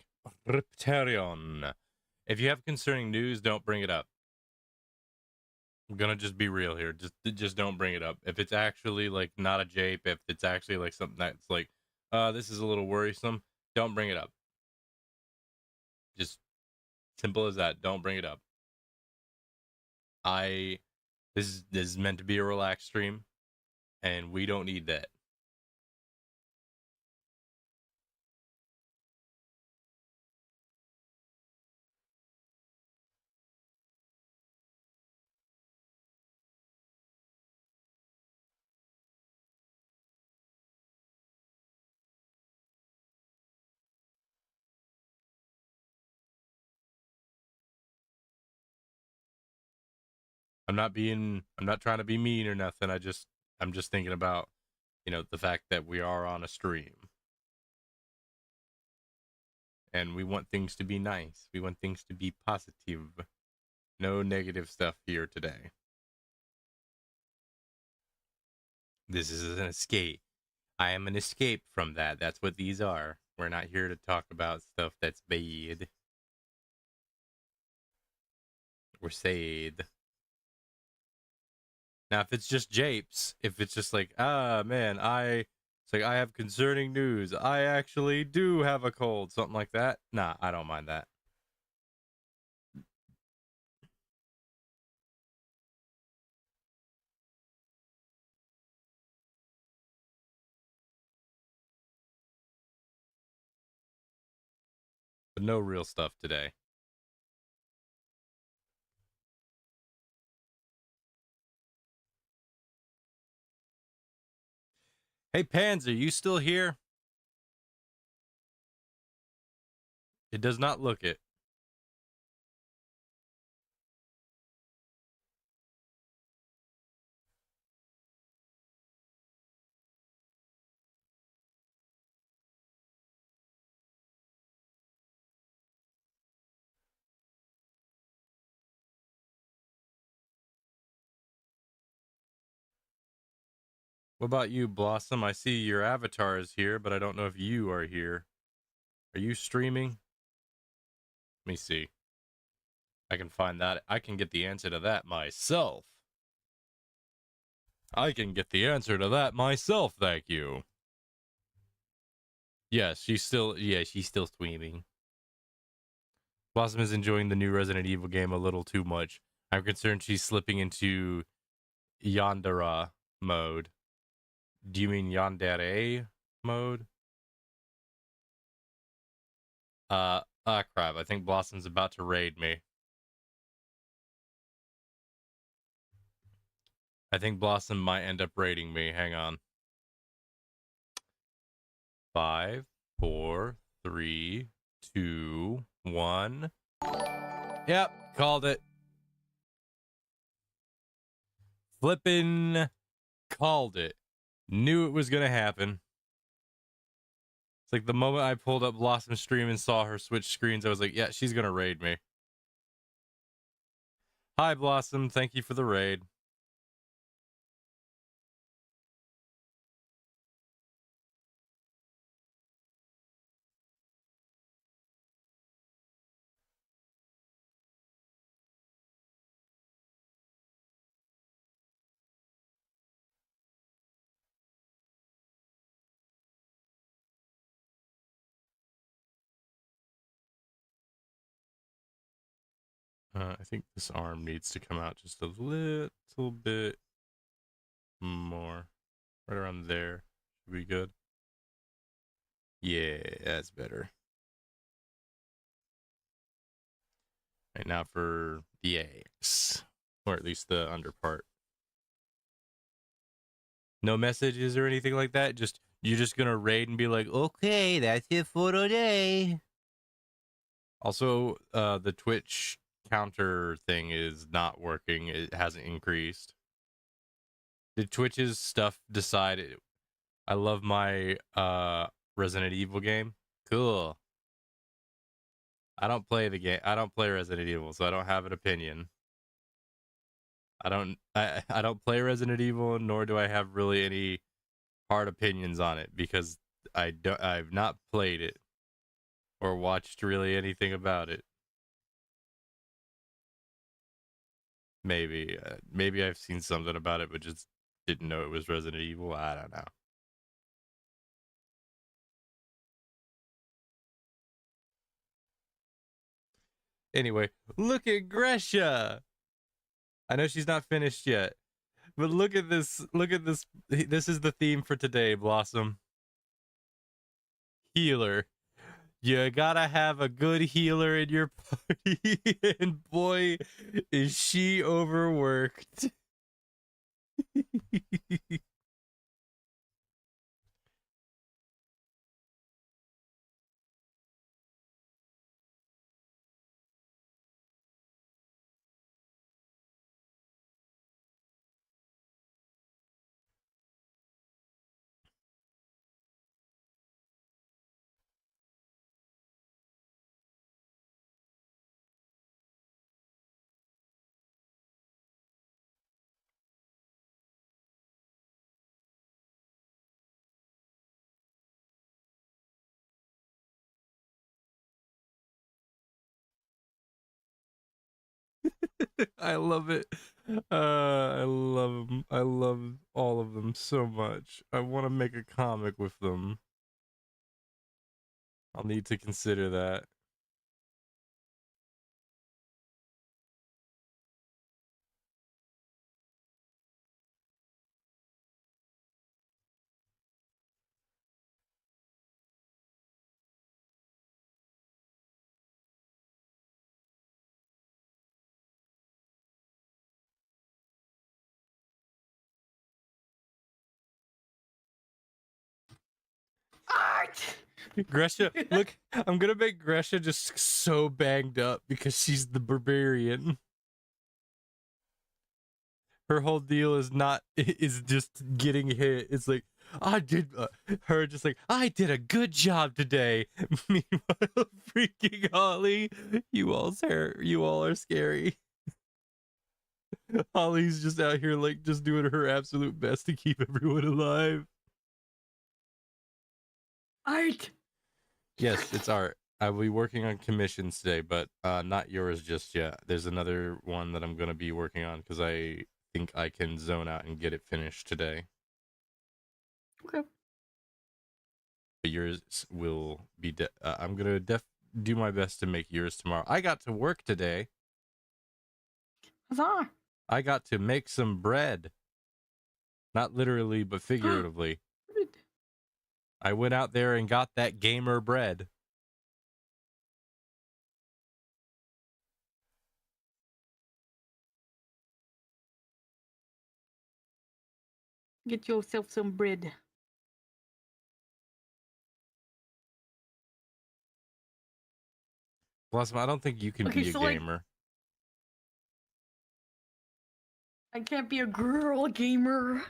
Ripterion. If you have concerning news, don't bring it up. I'm gonna just be real here. Just don't bring it up. If it's actually like not a jape, if it's actually like something that's like, this is a little worrisome, don't bring it up. Just simple as that. Don't bring it up. I this is meant to be a relaxed stream, and we don't need that. I'm not trying to be mean or nothing. I'm just thinking about, the fact that we are on a stream and we want things to be nice. We want things to be positive. No negative stuff here today. This is an escape. I am an escape from that. That's what these are. We're not here to talk about stuff that's bad. We're sad. Now, if it's just japes, if it's just like, man, it's like, I have concerning news. I actually do have a cold, something like that. Nah, I don't mind that. But no real stuff today. Hey, Panzer, you still here? It does not look it. What about you, Blossom? I see your avatar is here, but I don't know if you are here. Are you streaming? Let me see. I can find that. I can get the answer to that myself. I can get the answer to that myself, thank you. Yes, she's still streaming. Blossom is enjoying the new Resident Evil game a little too much. I'm concerned she's slipping into Yandere mode. Do you mean Yandere mode? Crap. I think Blossom's about to raid me. I think Blossom might end up raiding me. Hang on. 5, 4, 3, 2, 1. Yep, called it. Flippin' called it. Knew it was gonna happen. It's like the moment I pulled up Blossom's stream and saw her switch screens, I was like, yeah, she's gonna raid me. Hi, Blossom. Thank you for the raid. I think this arm needs to come out just a little bit more. Right around there. Should be good. Yeah, that's better. Right now for the eggs. Or at least the under part. No messages or anything like that? Just you're just gonna raid and be like, okay, that's it for today. Also, the Twitch counter thing is not working. It hasn't increased. Did Twitch's stuff decide I love my Resident Evil game? Cool. I don't play the game. I don't play Resident Evil, so I don't have an opinion. I don't play Resident Evil, nor do I have really any hard opinions on it because I've not played it. or watched really anything about it. Maybe I've seen something about it, but just didn't know it was Resident Evil. I don't know. Anyway, look at Gresha. I know she's not finished yet, but look at this. Look at this. This is the theme for today, Blossom. Healer. You gotta have a good healer in your party, and boy, is she overworked. I love it. I love them. I love all of them so much. I want to make a comic with them. I'll need to consider that. Art! Gresha, look, I'm gonna make Gresha just so banged up because she's the barbarian. Her whole deal is just getting hit. It's like I did her just like I did a good job today. Meanwhile, freaking Holly, you all are scary. Holly's just out here like just doing her absolute best to keep everyone alive. Art! Yes, it's art. I will be working on commissions today, but not yours just yet. There's another one that I'm gonna be working on because I think I can zone out and get it finished today. Okay. But yours will be. I'm gonna do my best to make yours tomorrow. I got to work today. Huzzah! I got to make some bread. Not literally, but figuratively. I went out there and got that gamer bread. Get yourself some bread. Blossom, I don't think you can Okay, be a so, like, gamer. I can't be a girl gamer.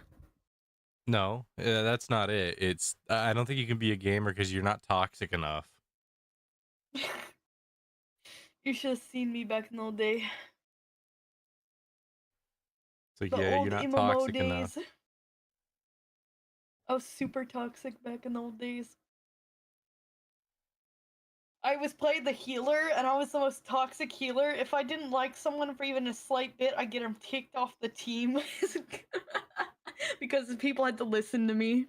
No, that's not it. It's I don't think you can be a gamer because you're not toxic enough. You should have seen me back in the old day. So The yeah, old you're not MMO toxic enough. days. I was super toxic back in the old days. I was playing the healer, and I was the most toxic healer. If I didn't like someone for even a slight bit, I'd get them kicked off the team. Because people had to listen to me.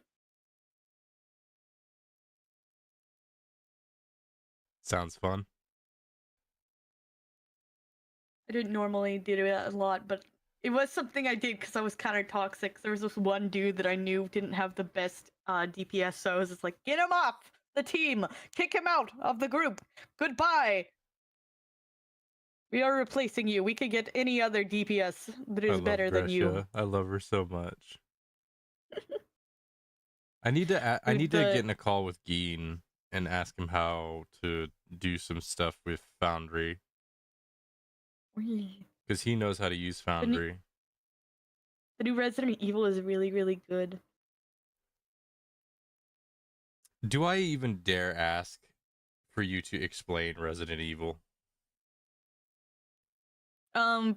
Sounds fun. I didn't normally do that a lot, but it was something I did because I was kind of toxic. There was this one dude that I knew didn't have the best DPS, so I was just like, get him off the team! Kick him out of the group! Goodbye! We are replacing you. We could get any other DPS that I is love better than you. Gresha. I love her so much. I need to Dude, get in a call with Geen and ask him how to do some stuff with Foundry because he knows how to use Foundry. The new Resident Evil is really, really good. Do I even dare ask for you to explain Resident Evil? In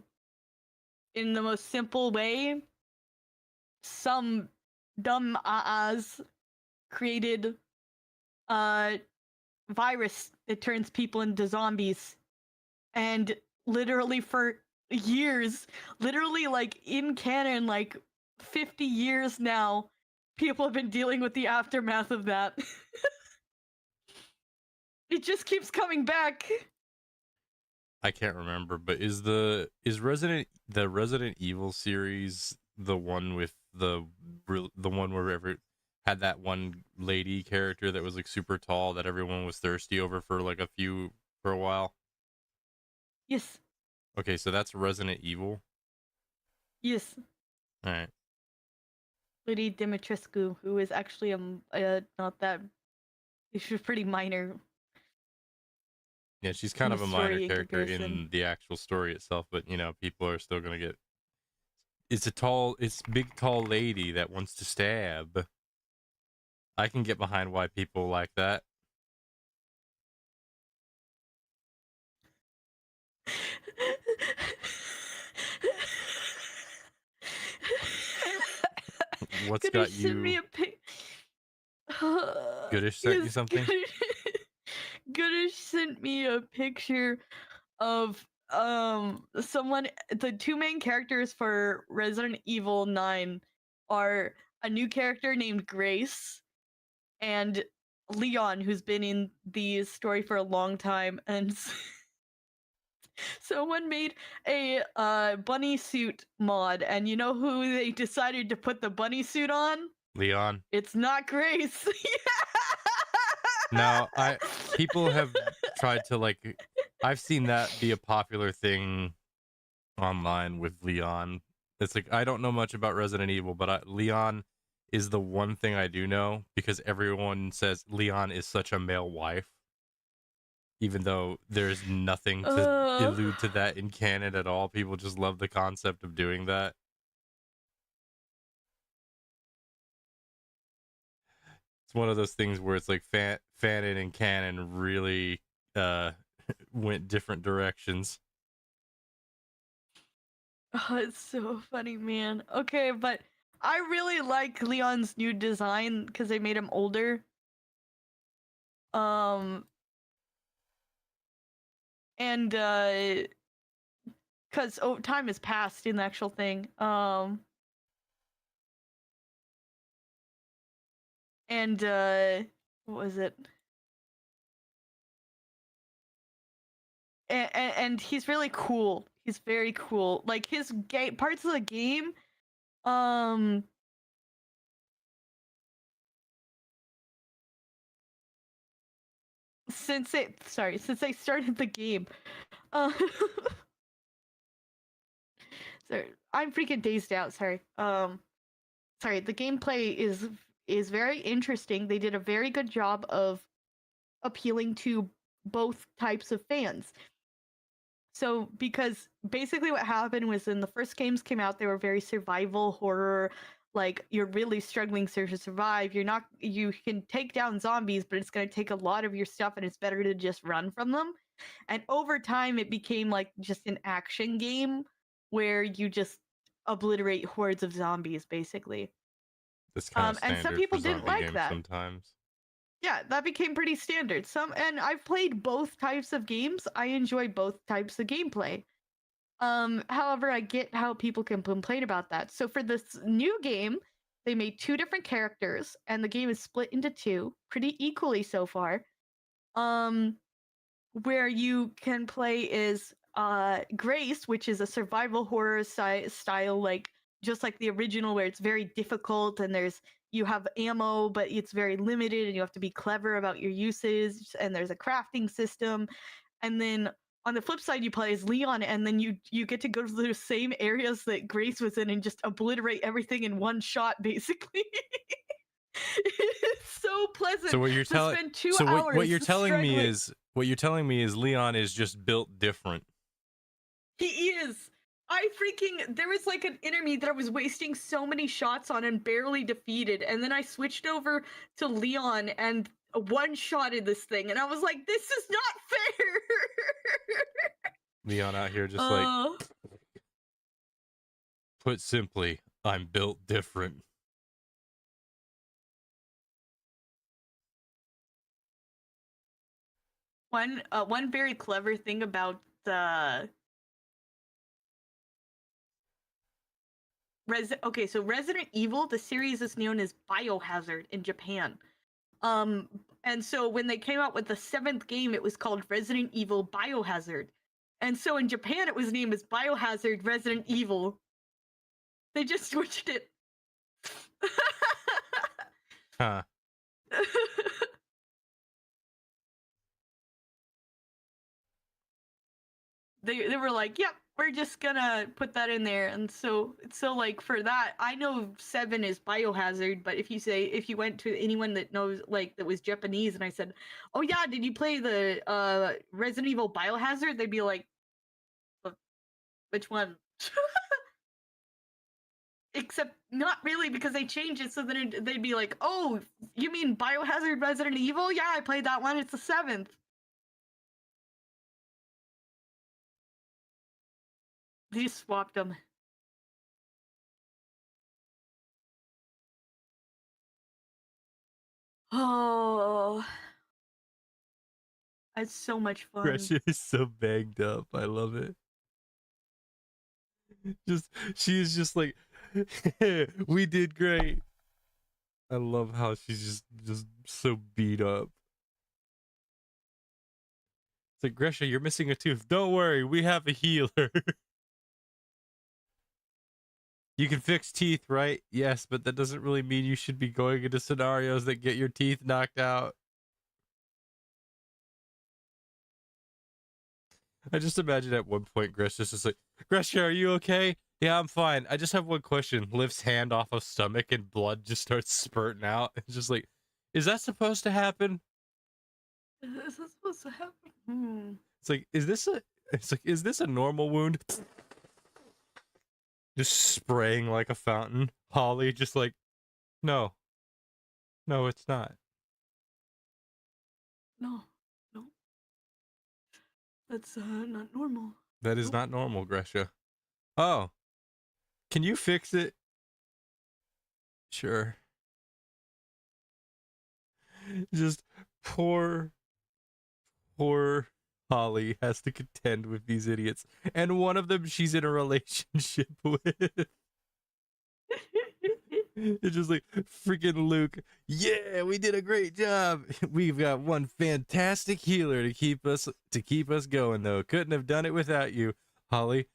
the most simple way, some dumb created virus that turns people into zombies. And literally for years, literally like in canon, like 50 years now, people have been dealing with the aftermath of that. It just keeps coming back. I can't remember, but is Resident Evil series the one with the one where had that one lady character that was like super tall that everyone was thirsty over for like for a while? Yes. Okay, so that's Resident Evil. Yes. All right. Lady Dimitrescu, who is actually not that. She's pretty minor. Yeah, she's kind In of the a minor story in character comparison. in the actual story itself, but you know, people are still gonna get. It's big tall lady that wants to stab. I can get behind why people like that. What's Gonna got send me you? a pic. Goodish sent you Yes, something? Gonna sent me a picture of someone. The two main characters for Resident Evil 9 are a new character named Grace and Leon, who's been in the story for a long time, and someone made a bunny suit mod, and you know who they decided to put the bunny suit on? Leon. It's not Grace. Now, people have tried to like I've seen that be a popular thing online with Leon. It's like I don't know much about Resident Evil, but Leon is the one thing I do know because everyone says Leon is such a male wife, even though there's nothing to uh, allude to that in canon at all. People just love the concept of doing that. It's one of those things where it's like fanon and canon really uh went different directions. oh, it's so funny, man. Okay, but I really like Leon's new design because they made him older. Um, and because time has passed in the actual thing. And what was it? And he's really cool. He's very cool. Like his parts of the game, um, since they started the game, uh, sorry, I'm freaking dazed out. Sorry. Sorry. The gameplay is very interesting. They did a very good job of appealing to both types of fans. So, because basically what happened was when the first games came out, they were very survival horror. Like you're really struggling to survive. You can take down zombies, but it's going to take a lot of your stuff, and it's better to just run from them. And over time, it became like just an action game where you just obliterate hordes of zombies, basically. That's kind of And some standard for people didn't zombie like games that. sometimes. Yeah, that became pretty standard. And I've played both types of games. I enjoy both types of gameplay. However, I get how people can complain about that. So for this new game, they made two different characters, and the game is split into two, pretty equally so far. Um, where you can play is Grace, which is a survival horror style, like just like the original, where it's very difficult and you have ammo, but it's very limited, and you have to be clever about your usage. And there's a crafting system, and then on the flip side, you play as Leon, and then you get to go to the same areas that Grace was in and just obliterate everything in one shot, basically. It's so So pleasant what you're to telling spend two so what hours you're telling me struggling. is Leon is just built different. He is. There was like an enemy that I was wasting so many shots on and barely defeated, and then I switched over to Leon and one-shotted this thing, and I was like, this is not fair. Leon out here just like uh put simply, I'm built different. one very clever thing about the so Resident Evil, the series is known as Biohazard in Japan. Um, and so when they came out with the 7th game, it was called Resident Evil Biohazard. And so in Japan, it was named as Biohazard Resident Evil. They just switched it. Huh. They were like, "Yep, we're just gonna put that in there." And so like for that, I know 7 is Biohazard, but if you went to anyone that knows like that was Japanese and I said, "Oh yeah, did you play the Resident Evil Biohazard?" They'd be like, "Which one?" Except not really, because they changed it so then they'd be like, "Oh, you mean Biohazard Resident Evil? Yeah, I played that one. It's the 7th." They just swapped them. Oh, it's so much fun. Gretchen is so banged up. I love it. She is just like, we did great. I love how she's just so beat up. It's like, Gresha, you're missing a tooth. Don't worry, we have a healer. You can fix teeth, right? Yes, but that doesn't really mean you should be going into scenarios that get your teeth knocked out. I just imagine at one point Gresha's just like, Gresha, are you okay? Yeah, I'm fine. I just have one question. Lifts hand off of stomach and blood just starts spurting out. It's just like, is that supposed to happen? Is this supposed to happen? It's like, is this a normal wound? Just spraying like a fountain. Holly just like, no. No, it's not. No, no. That's not normal. That is Nope. not normal, Gresha. Oh. Can you fix it? Sure. Just poor Holly has to contend with these idiots. And one of them she's in a relationship with. It's just like freaking Luke. Yeah, we did a great job. We've got one fantastic healer to keep us going though. Couldn't have done it without you, Holly.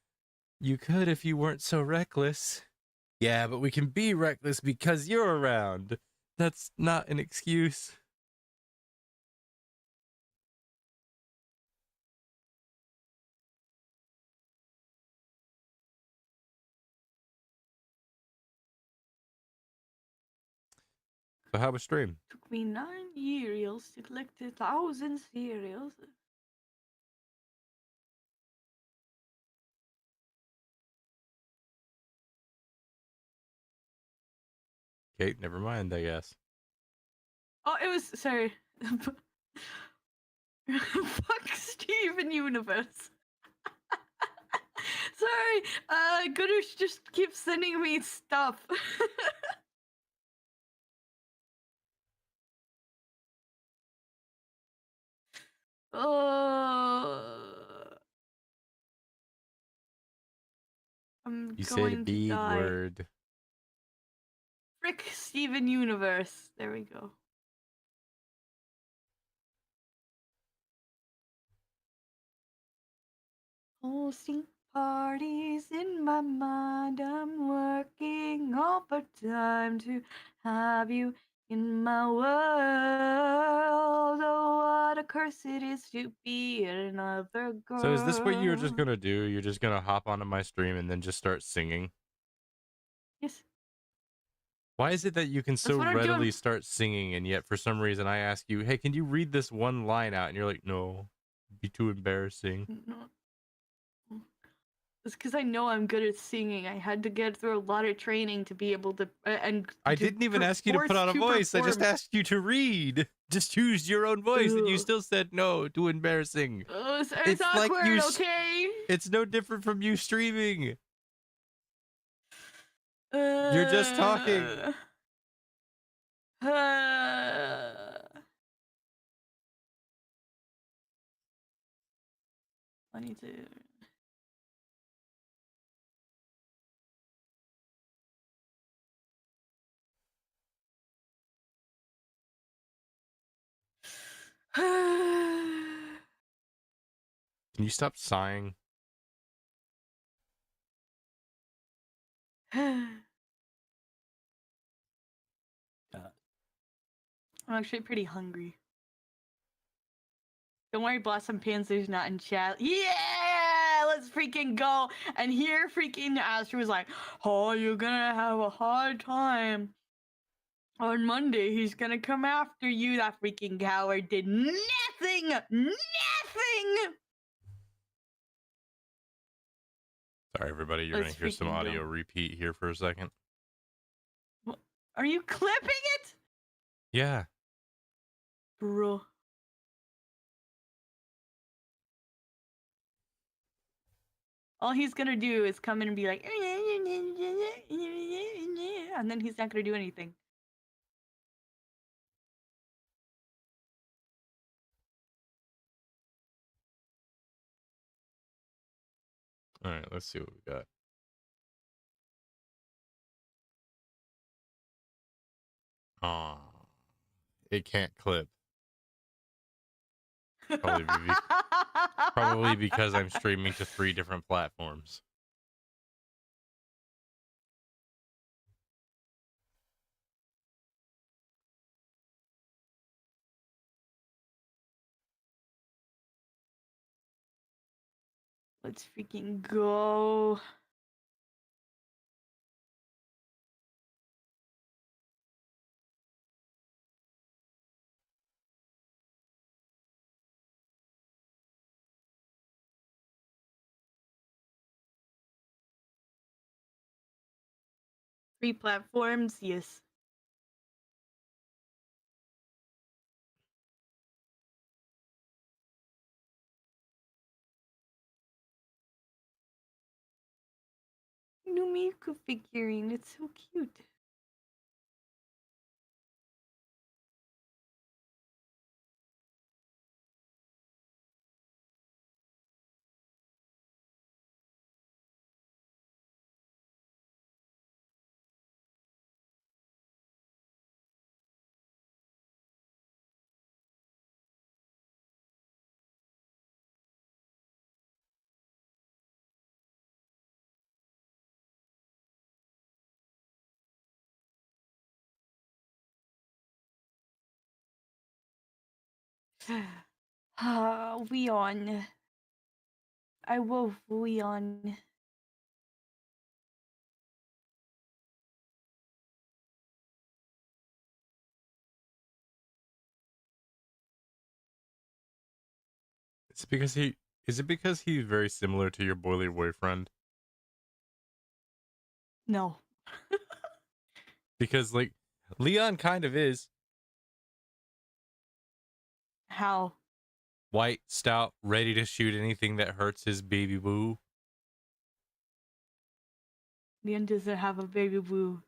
You could if you weren't so reckless. Yeah, but we can be reckless because you're around. That's not an excuse. So how was stream? Took me 9 years to collect 1,000 cereals. Kate, never mind, I guess. Oh, it was sorry. Fuck Steven Universe. Sorry, Goodush just keeps sending me stuff. Oh, I'm You said a going to big die. word. Frick Steven Universe. There we go. Hosting parties in my mind. I'm working overtime to have you in my world. Oh, what a curse it is to be another girl. So is this what you're just gonna do? You're just gonna hop onto my stream and then just start singing? Yes. Why is it that you can so what I'm readily doing. start singing and yet for some reason I ask you, hey, can you read this one line out? And you're like, no, it'd be too embarrassing. No. It's because I know I'm good at singing. I had to get through a lot of training to be able to I didn't even ask you to put on a voice. I just asked you to read. Just choose your own voice, and you still said no, too embarrassing. Oh, it's It's like awkward, okay? It's no different from you streaming. You're just talking. I need to. Can you stop sighing? I'm actually pretty hungry. Don't worry, Blossom Panzer's not in chat. Yeah, let's freaking go. And here, freaking Astro was like, "Oh, you're gonna have a hard time on Monday. He's gonna come after you." That freaking coward did nothing. Nothing. Sorry, everybody. You're Let's gonna hear some freaking audio go. repeat here for a second. Are you clipping it, Yeah. bro? All he's gonna do is come in and be like, and then he's not gonna do anything. All right. Let's see what we got. Aw. It can't clip. Probably because I'm streaming to 3 different platforms. Let's freaking go. Three platforms, yes. New Miku figurine, it's so cute. We on. I will we on. It's because he is it because he's very similar to your boiler boyfriend? No. Because like Leon kind of is How? white, stout, ready to shoot anything that hurts his baby boo. Leon doesn't have a baby boo.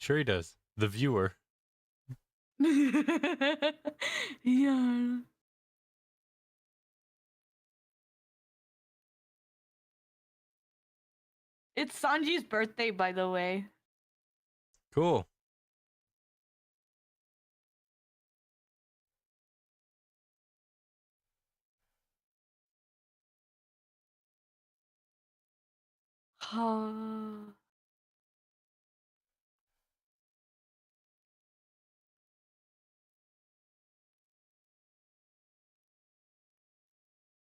Sure he does. The viewer. Yeah. It's Sanji's birthday, by the way. Cool.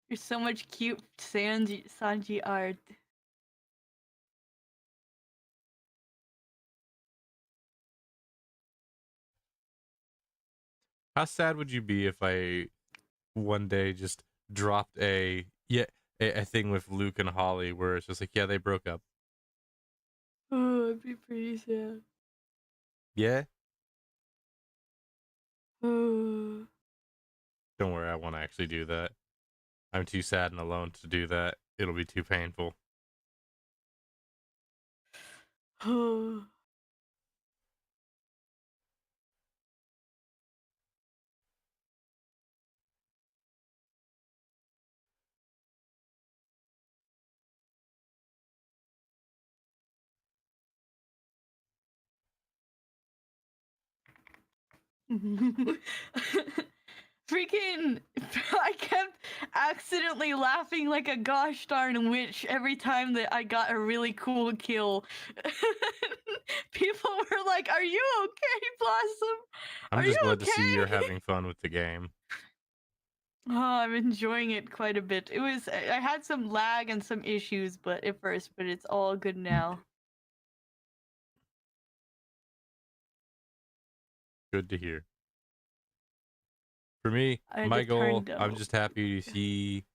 There's so much cute Sanji art. How sad would you be if I one day just dropped a thing with Luke and Holly where it's just like, yeah, they broke up. Oh, I'd be pretty sad. Yeah? Oh. Don't worry, I won't actually do that. I'm too sad and alone to do that. It'll be too painful. Oh. Freaking I kept accidentally laughing like a gosh darn witch every time that I got a really cool kill. People were like, "Are you okay, Blossom? I'm Are you just glad to see you're okay?" having fun with the game. Oh, I'm enjoying it quite a bit. I had some lag and some issues, but at first, but it's all good now. Good to hear. For me, I had to my turn goal, down. I'm just happy to see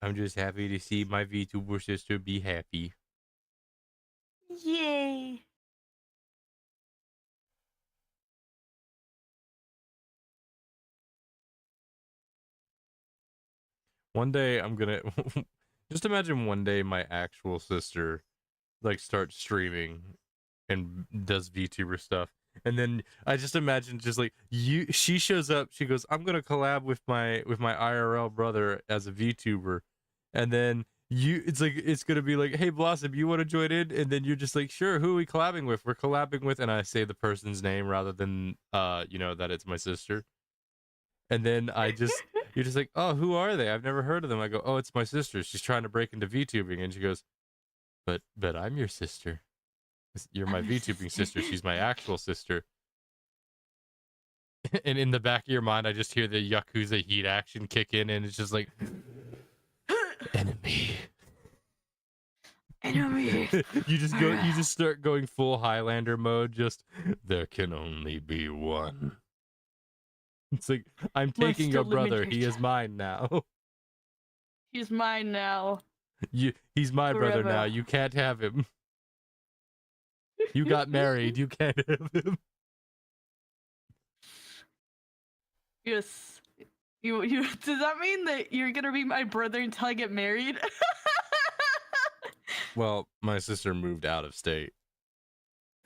my VTuber sister be happy. Yay! One day I'm gonna just imagine one day my actual sister like starts streaming and does VTuber stuff. And then I just imagine just like she shows up, she goes, I'm gonna collab with my IRL brother as a VTuber. And then it's gonna be like, hey Blossom, you wanna join in? And then you're just like, sure, who are we collabing with? We're collabing with, and I say the person's name rather than that it's my sister. And then you're just like, oh, who are they? I've never heard of them. I go, oh, it's my sister. She's trying to break into VTubing. And she goes, but I'm your sister. You're my I'm your VTubing sister. sister. She's my actual sister. And in the back of your mind, I just hear the Yakuza heat action kick in, and it's just like, enemy. Enemy. You just start going full Highlander mode. Just there can only be one. It's like, I'm taking Must your brother. eliminate. He is mine now. He's mine now. He's my brother now. Forever. You can't have him. You got married. You can't have him. Yes. You does that mean that you're gonna be my brother until I get married? Well, my sister moved out of state,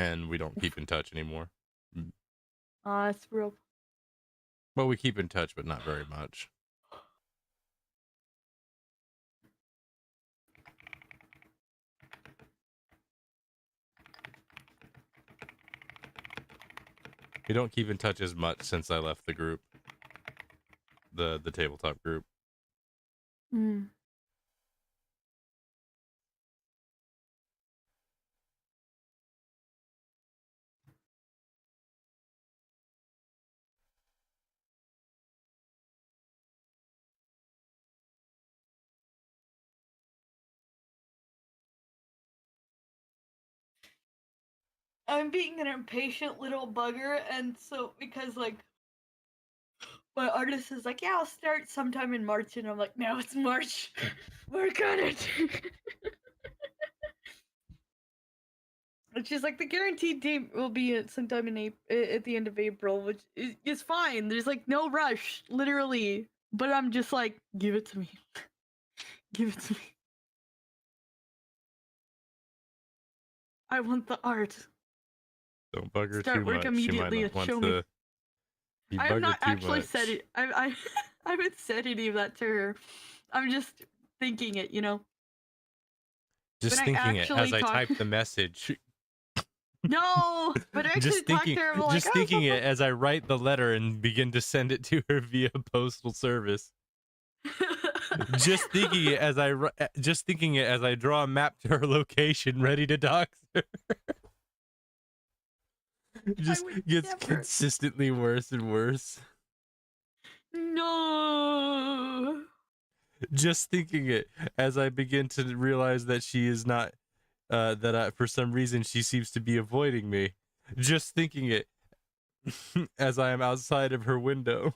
and we don't keep in touch anymore. It's real. Well, we keep in touch, but not very much. We don't keep in touch as much since I left the group, the tabletop group. Mm. I'm being an impatient little bugger, and so because like my artist is like, yeah, I'll start sometime in March, and I'm like, no, it's March. Work on it. It's just like the guaranteed date will be at sometime in at the end of April, which is fine. There's like no rush, literally. But I'm just like, give it to me. Give it to me. I want the art. Don't bug her Start too work much. She might immediately not and want show me. to. You I have bug her not too actually much. said it. I haven't said any of that to her. I'm just thinking it, you know. Just When I thinking it actually as I talk. type the message. No, but I actually talk to her. I'm like, just oh, thinking it as I write the letter and begin to send it to her via postal service. Just thinking it as I draw a map to her location, ready to dox her. Just gets never. consistently worse and worse. No. Just thinking it as I begin to realize that she is not, for some reason she seems to be avoiding me. Just thinking it as I am outside of her window.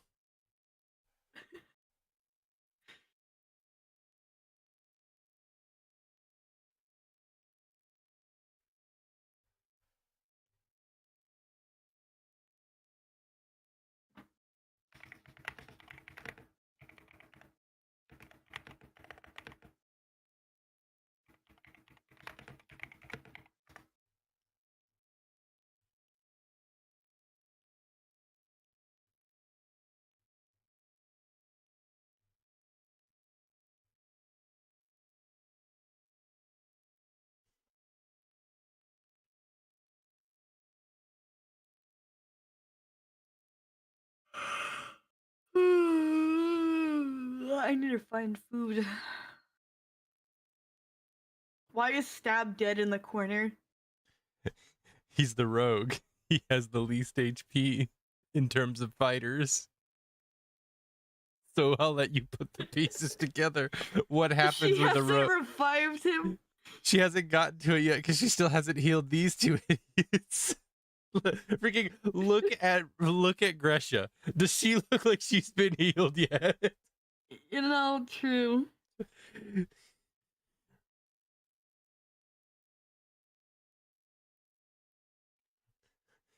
I need to find food. Why is Stab dead in the corner? He's the rogue. He has the least HP in terms of fighters. So I'll let you put the pieces together. What happens She with the hasn't rogue? revived him. She hasn't gotten to it yet because she still hasn't healed these two idiots. Freaking look at Gresha. Does she look like she's been healed yet? You know, true.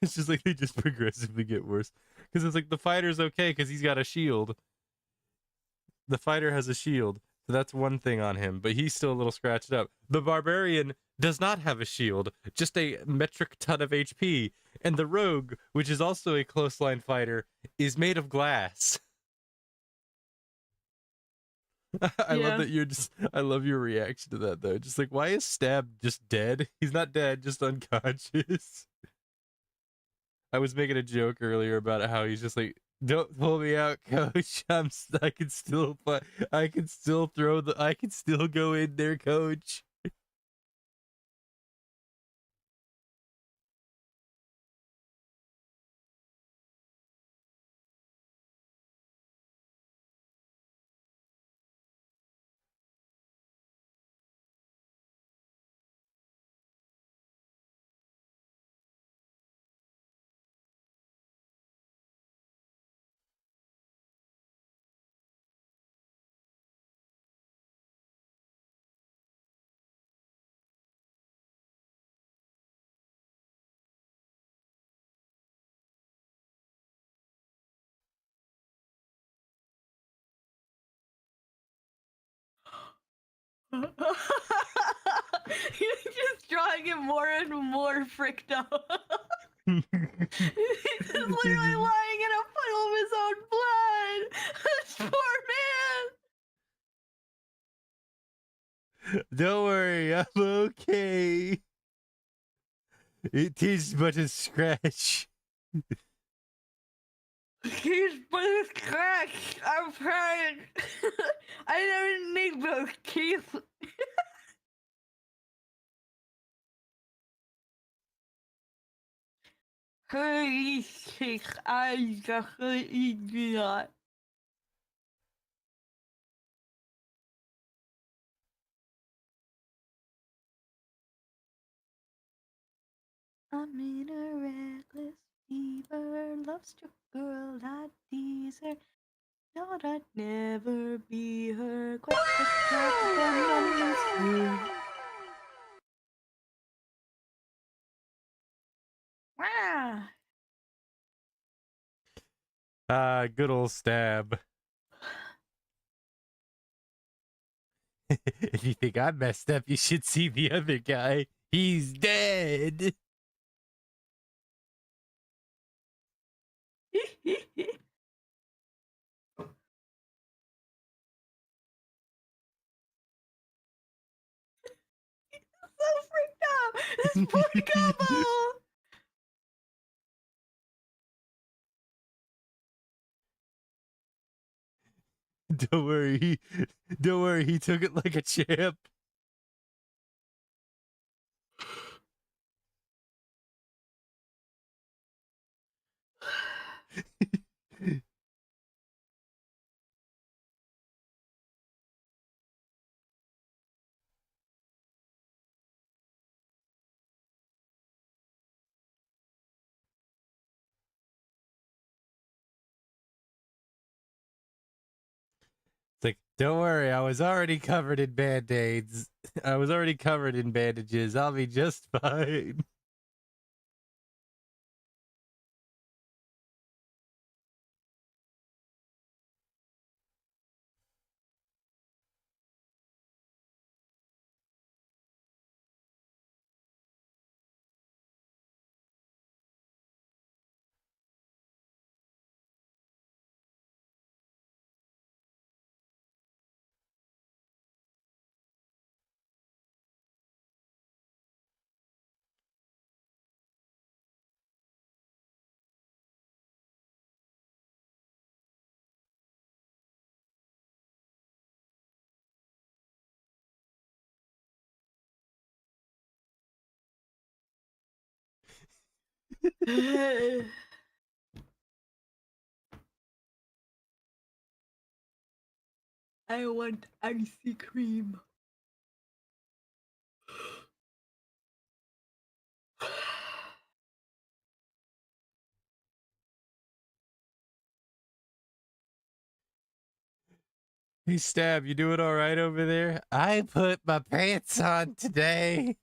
It's just like they just progressively get worse. Because it's like the fighter's okay because he's got a shield. The fighter has a shield. So that's one thing on him, but he's still a little scratched up. The barbarian does not have a shield, just a metric ton of HP. And the rogue, which is also a close line fighter, is made of glass. I love Yeah. that you're just I love your reaction to that though. Just like, why is Stab just dead? He's not dead, just unconscious. I was making a joke earlier about how he's just like, don't pull me out, coach. I can still fight. I can still I can still go in there, coach. You're just drawing him more and more fricked out. He's literally lying in a puddle of his own blood. This poor man. Don't worry, I'm okay. It is but a scratch. He's but his crack. I'm trying. I don't need those teeth. Holy shit, I definitely do not. I'm in a reckless fever, love struck girl, I tease her. Thought I'd never be her, quite the type of understood. Wow. Good old Stab. If you think I'm messed up, you should see the other guy. He's dead. So freaked out. This poor couple. Don't worry. Don't worry. He took it like a champ. It's like, don't worry, I was already covered in band-aids. I was already covered in bandages. I'll be just fine. I want icy cream. Hey, Stab, you doing all right over there? I put my pants on today.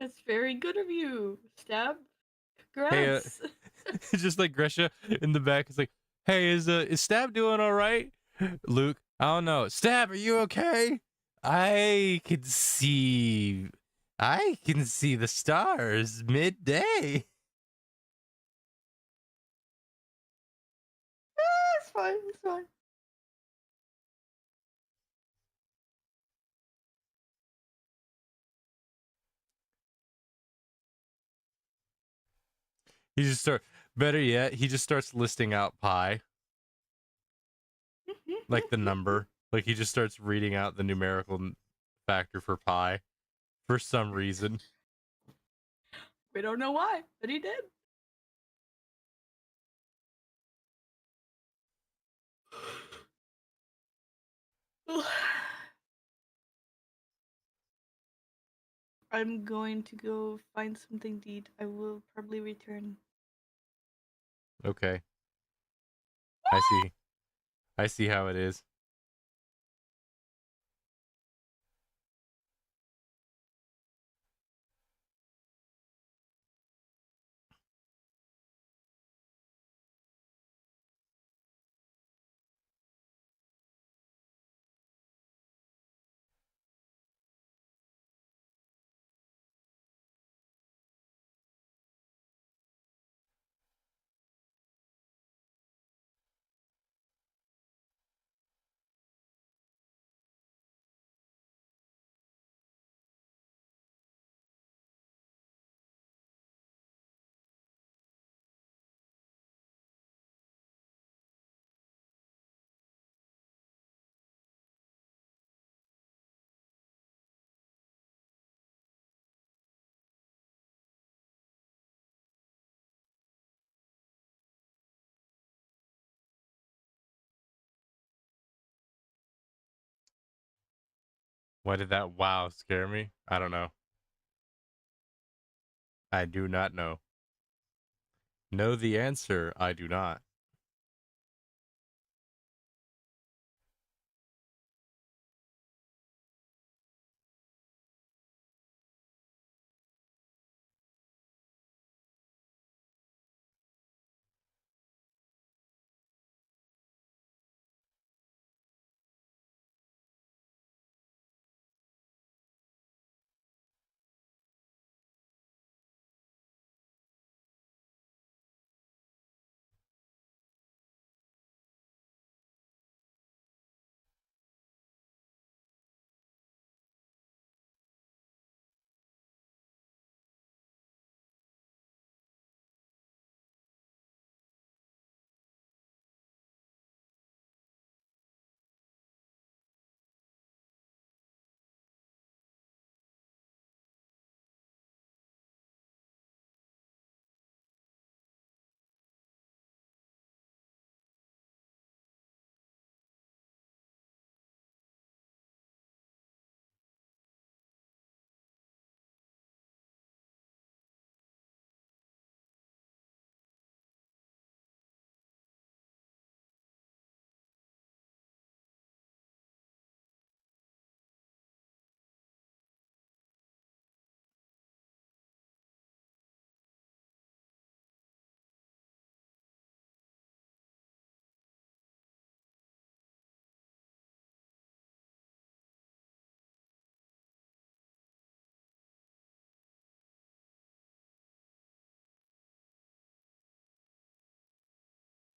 That's very good of you, Stab. Hey, Congrats. just like Gresha in the back is like, hey, is Stab doing all right? Luke, I don't know. Stab, are you okay? I can see, I can see the stars midday. It's fine. It's fine. He just start. Better yet, he just starts listing out pi, like the number. Like he just starts reading out the numerical factor for pi for some reason. We don't know why, but he did. I'm going to go find something to eat. I will probably return. Okay, I see. I see how it is. Why did that wow scare me? I don't know. I do not know. Know the answer? I do not.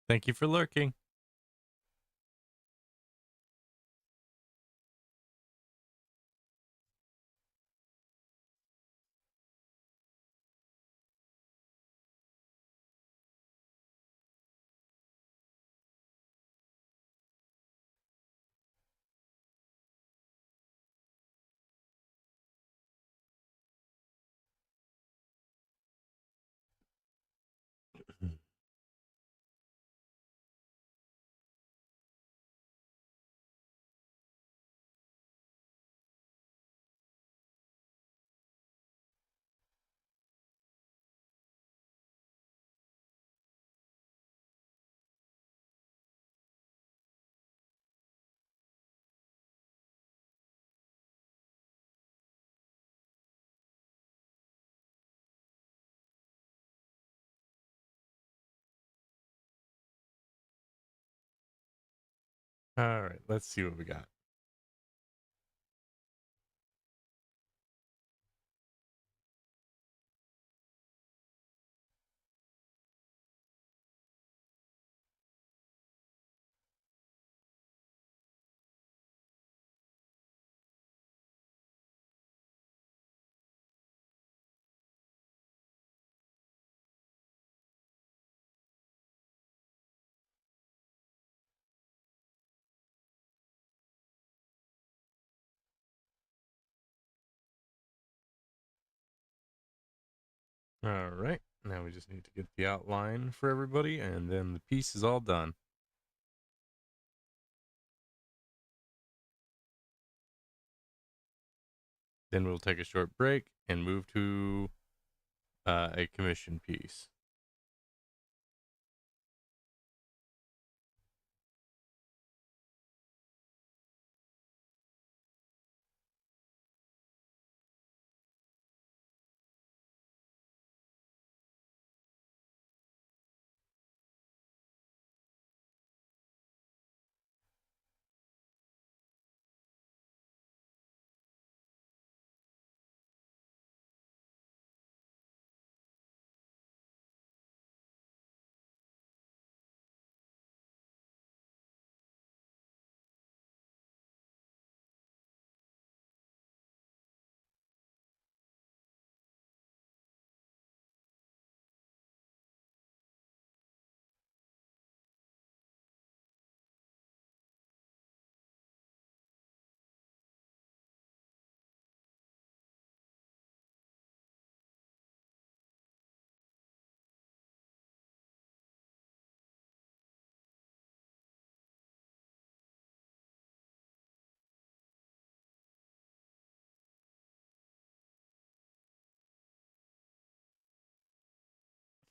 Thank you for lurking. All right, let's see what we got. All right, now we just need to get the outline for everybody, and then the piece is all done. Then we'll take a short break and move to a commission piece.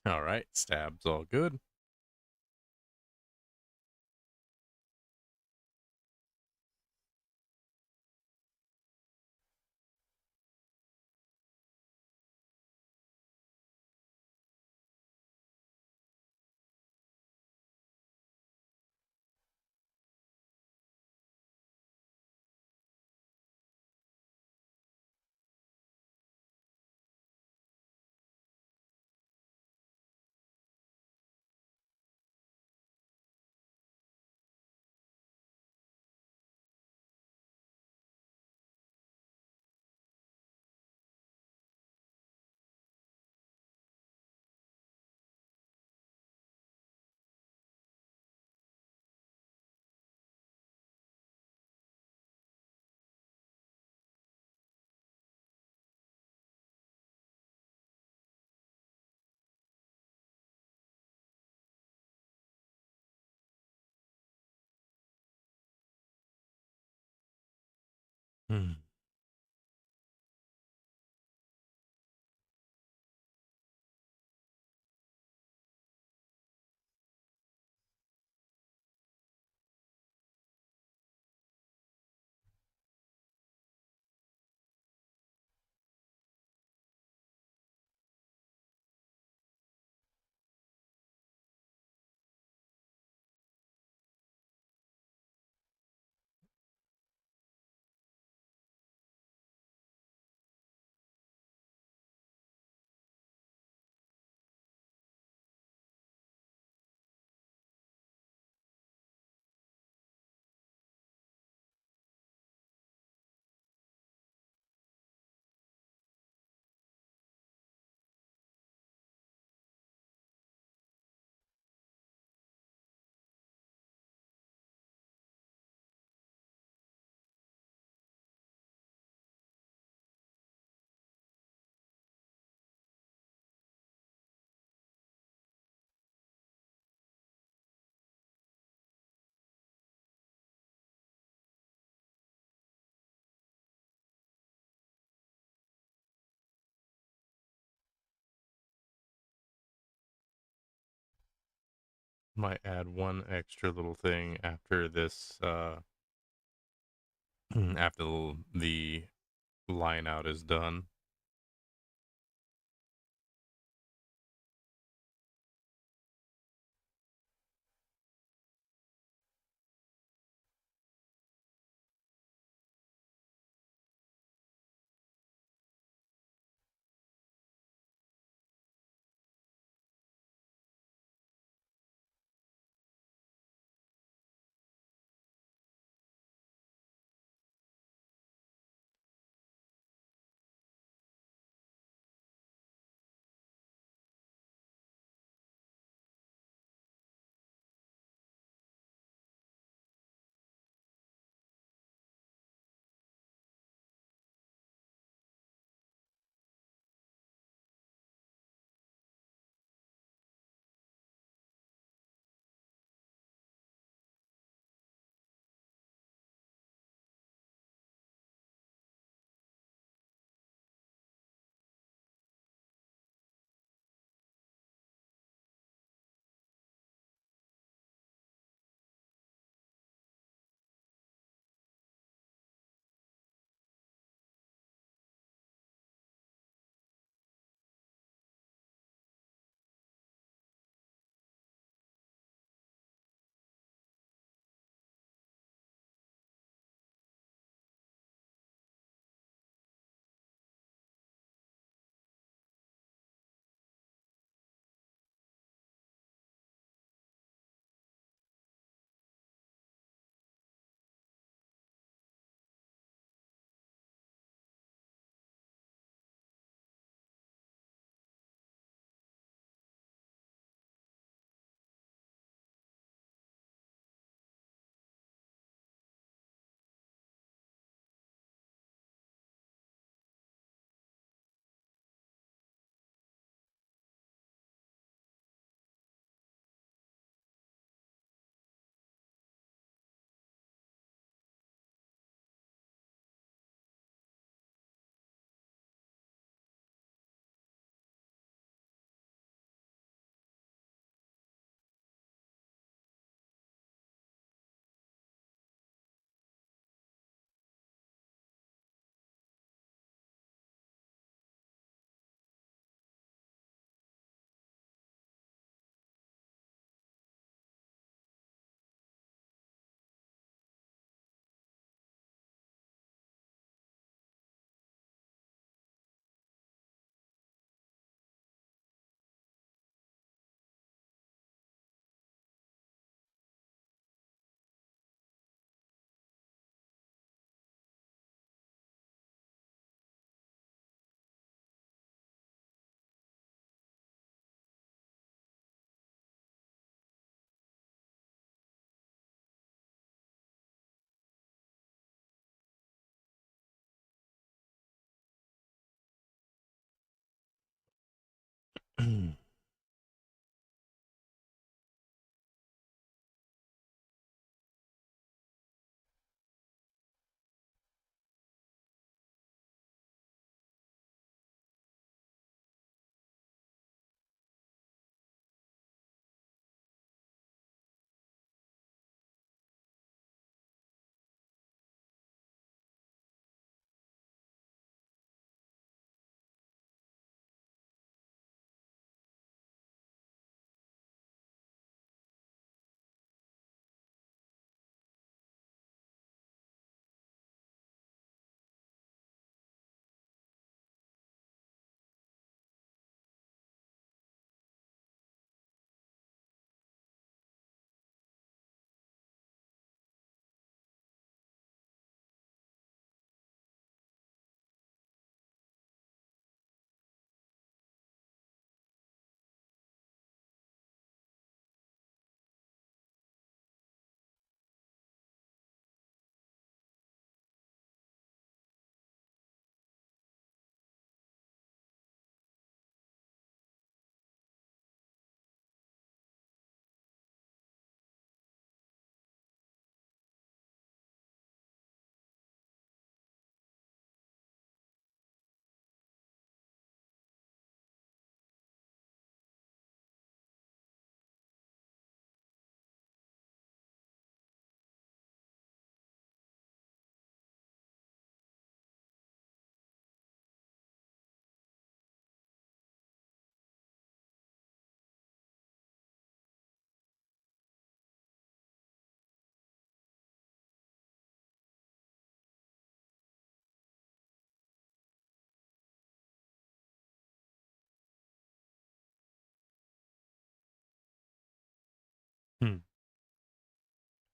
All right, stab's all good. Hmm. Might add one extra little thing after this, after the line out is done.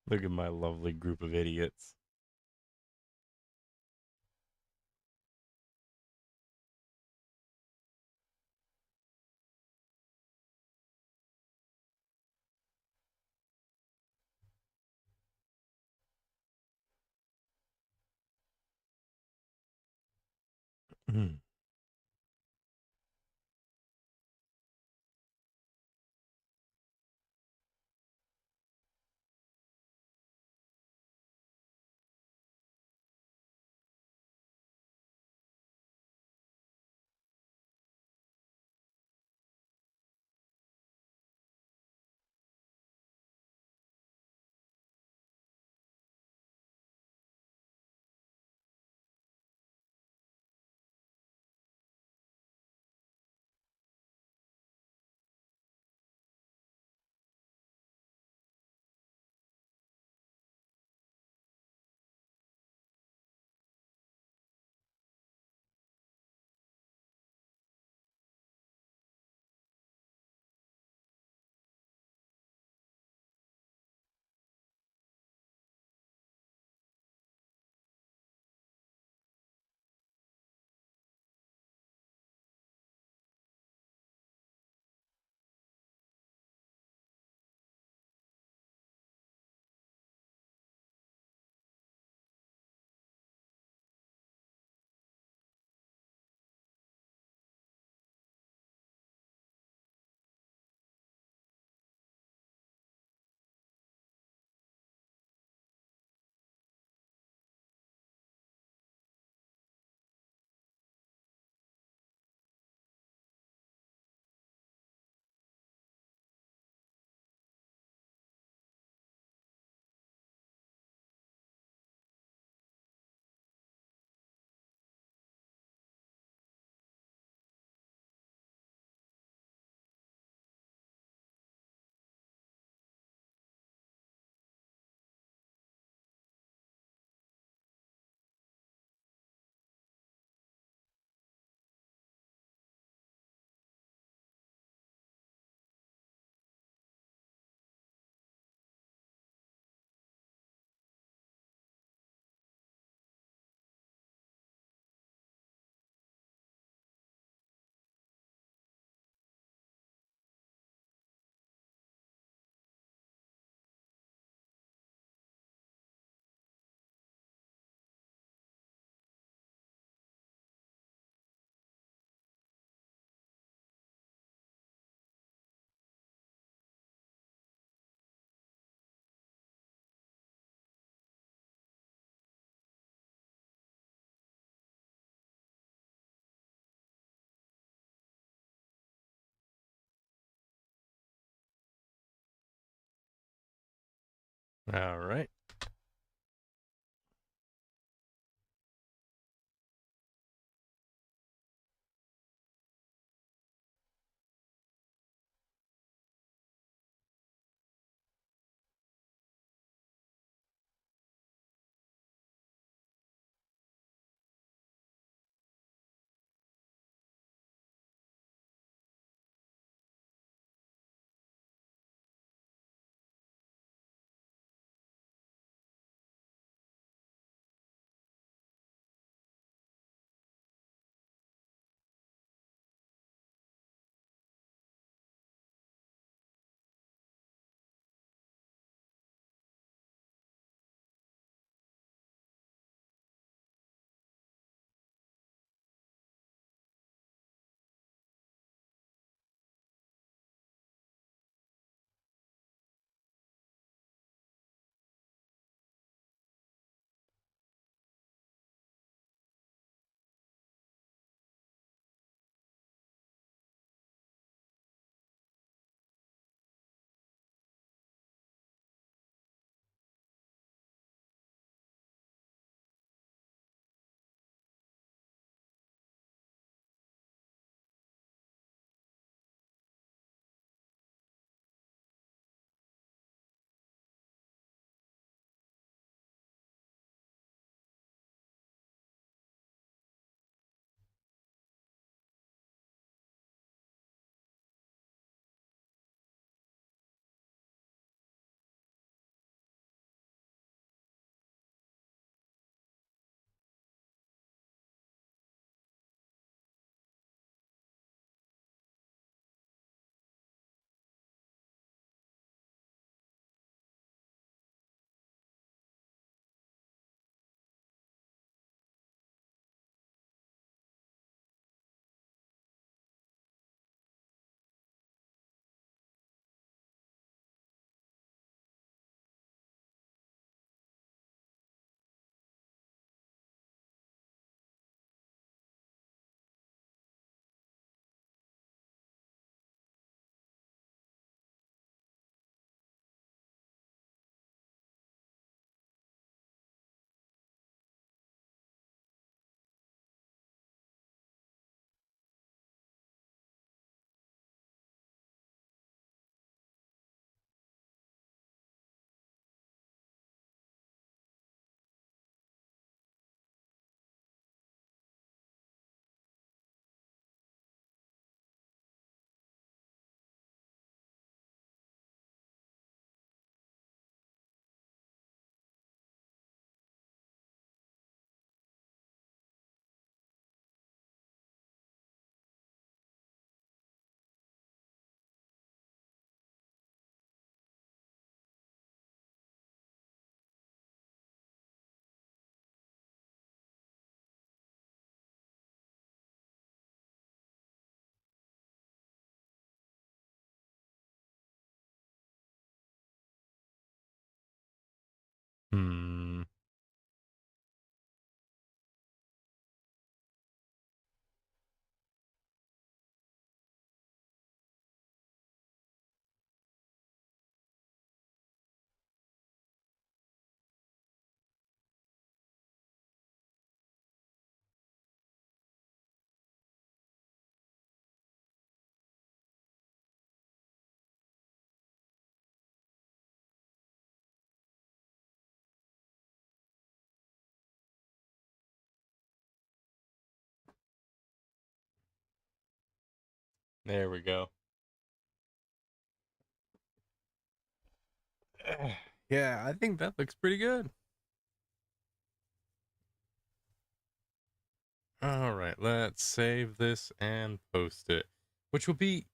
Look at my lovely group of idiots. All right. There we go. Yeah, I think that looks pretty good. All right, let's save this and post it, which will be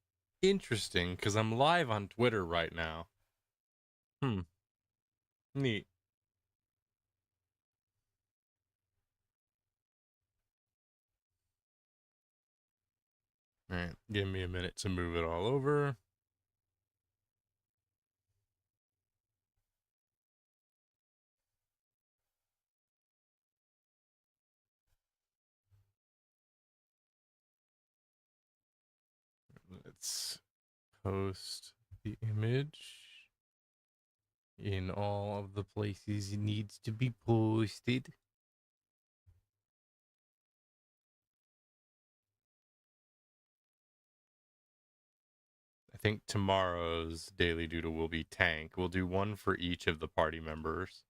interesting because I'm live on Twitter right now. Neat. All right, give me a minute to move it all over. Let's post the image in all of the places it needs to be posted. I think tomorrow's daily doodle will be tank. We'll do one for each of the party members.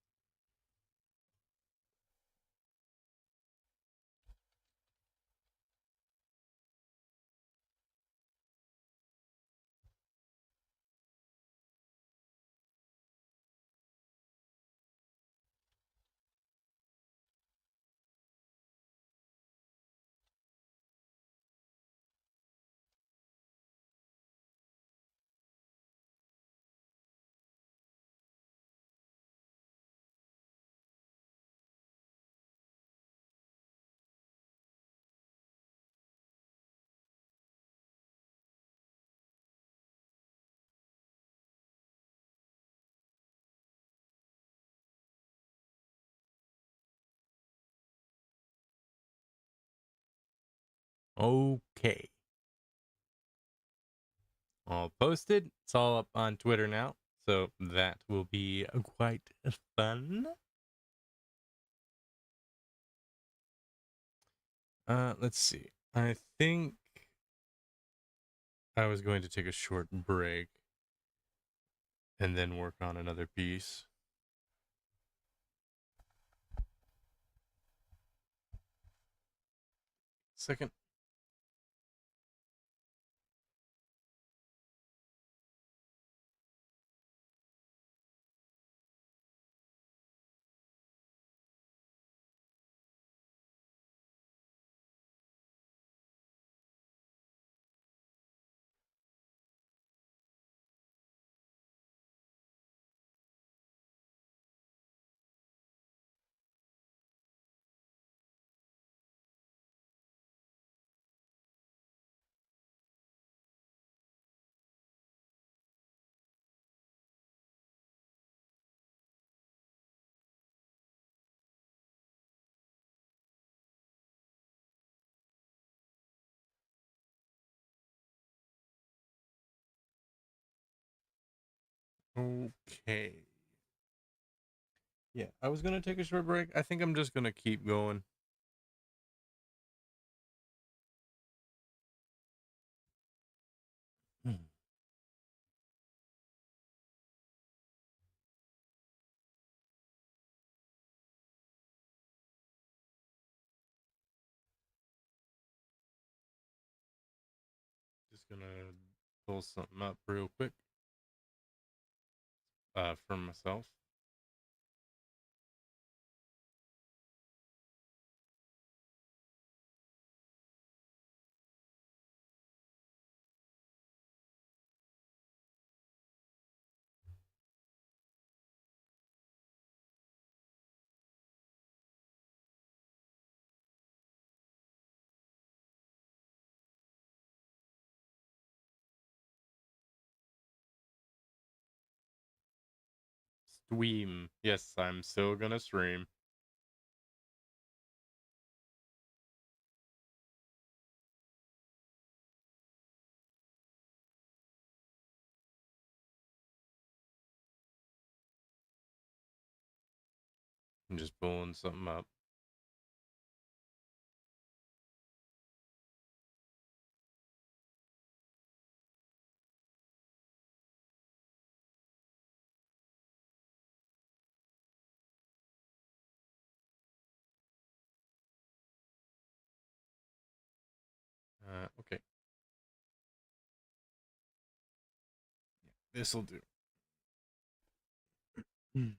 Okay. All posted. It's all up on Twitter now. So that will be quite fun. Let's see. I think I was going to take a short break and then work on another piece. Second. Okay. Yeah, I was gonna take a short break. I think I'm just gonna keep going. Hmm. Just gonna pull something up real quick for myself. Stream. Yes, I'm still gonna stream. I'm just pulling something up. Okay. This'll do. Hmm.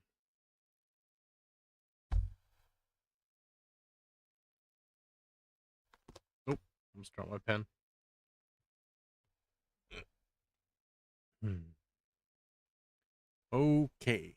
Nope. I'm just dropping my pen. Hmm. Okay.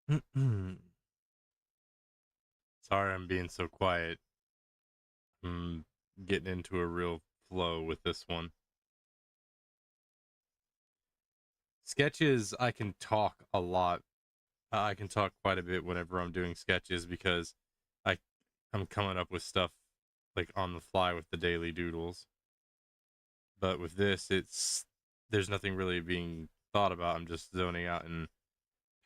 Sorry, I'm being so quiet. I'm getting into a real flow with this one. Sketches, I can talk a lot. I can talk quite a bit whenever I'm doing sketches because I I'm coming up with stuff like on the fly with the daily doodles. But with this, there's nothing really being thought about. I'm just zoning out and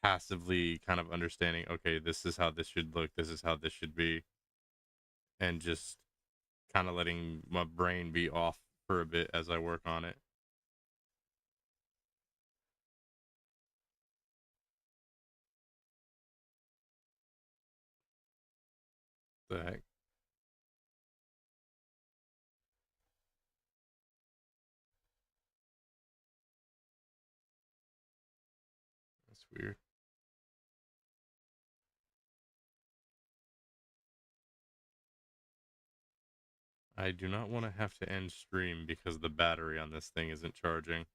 passively kind of understanding, okay, this is how this should look, this is how this should be, and just kind of letting my brain be off for a bit as I work on it. The heck? That's weird. I do not want to have to end stream because the battery on this thing isn't charging.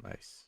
Nice.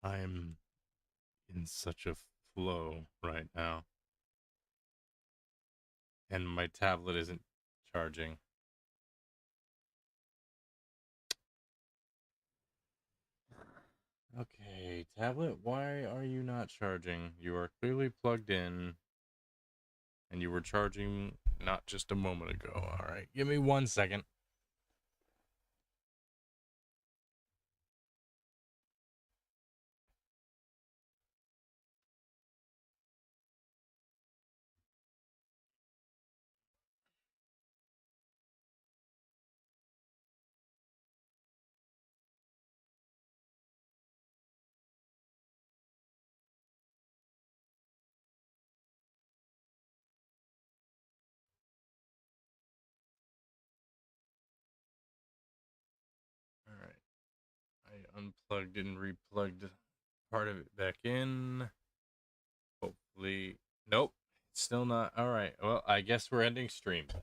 I'm in such a flow right now. And my tablet isn't charging. Okay, tablet, why are you not charging? You are clearly plugged in, and you were charging not just a moment ago. All right, give me 1 second. All right, I unplugged and replugged part of it back in. Hopefully, nope, it's still not. All right, well, I guess we're ending stream then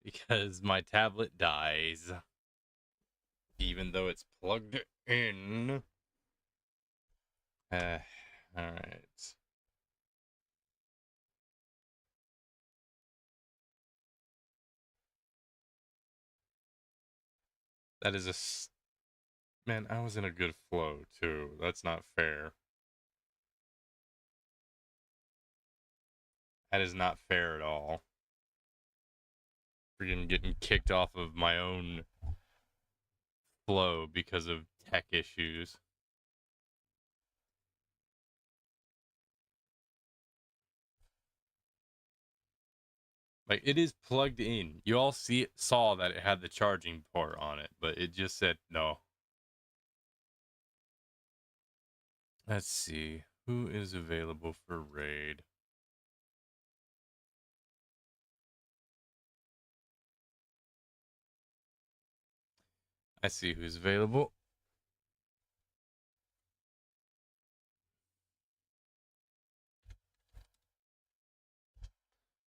because my tablet dies, even though it's plugged in. All right. That is man, I was in a good flow too. That's not fair. That is not fair at all. Freaking getting kicked off of my own flow because of tech issues. Like, it is plugged in. You all saw that it had the charging port on it, but it just said no. Let's see. Who is available for raid? I see who's available.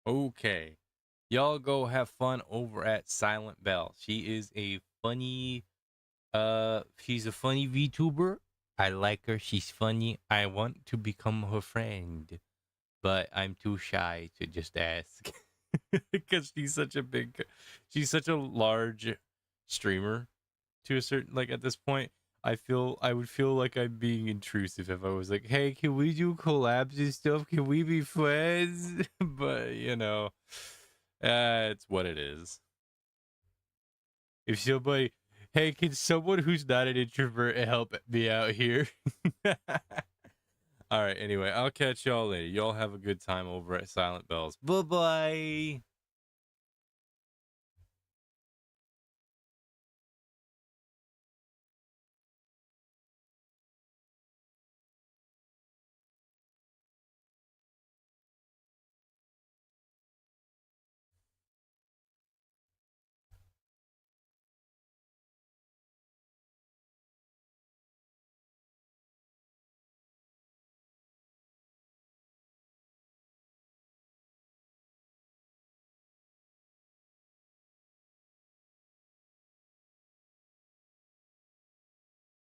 Okay. Y'all go have fun over at Silent Bell. She is a funny she's a funny VTuber. I like her. She's funny. I want to become her friend, but I'm too shy to just ask because she's such a large streamer to a certain, like, at this point. I would feel like I'm being intrusive if I was like, "Hey, can we do collabs and stuff? Can we be friends?" But it's what it is. If somebody, hey, can someone who's not an introvert help me out here? All right, anyway, I'll catch y'all later. Y'all have a good time over at Silent Bells. Bye bye.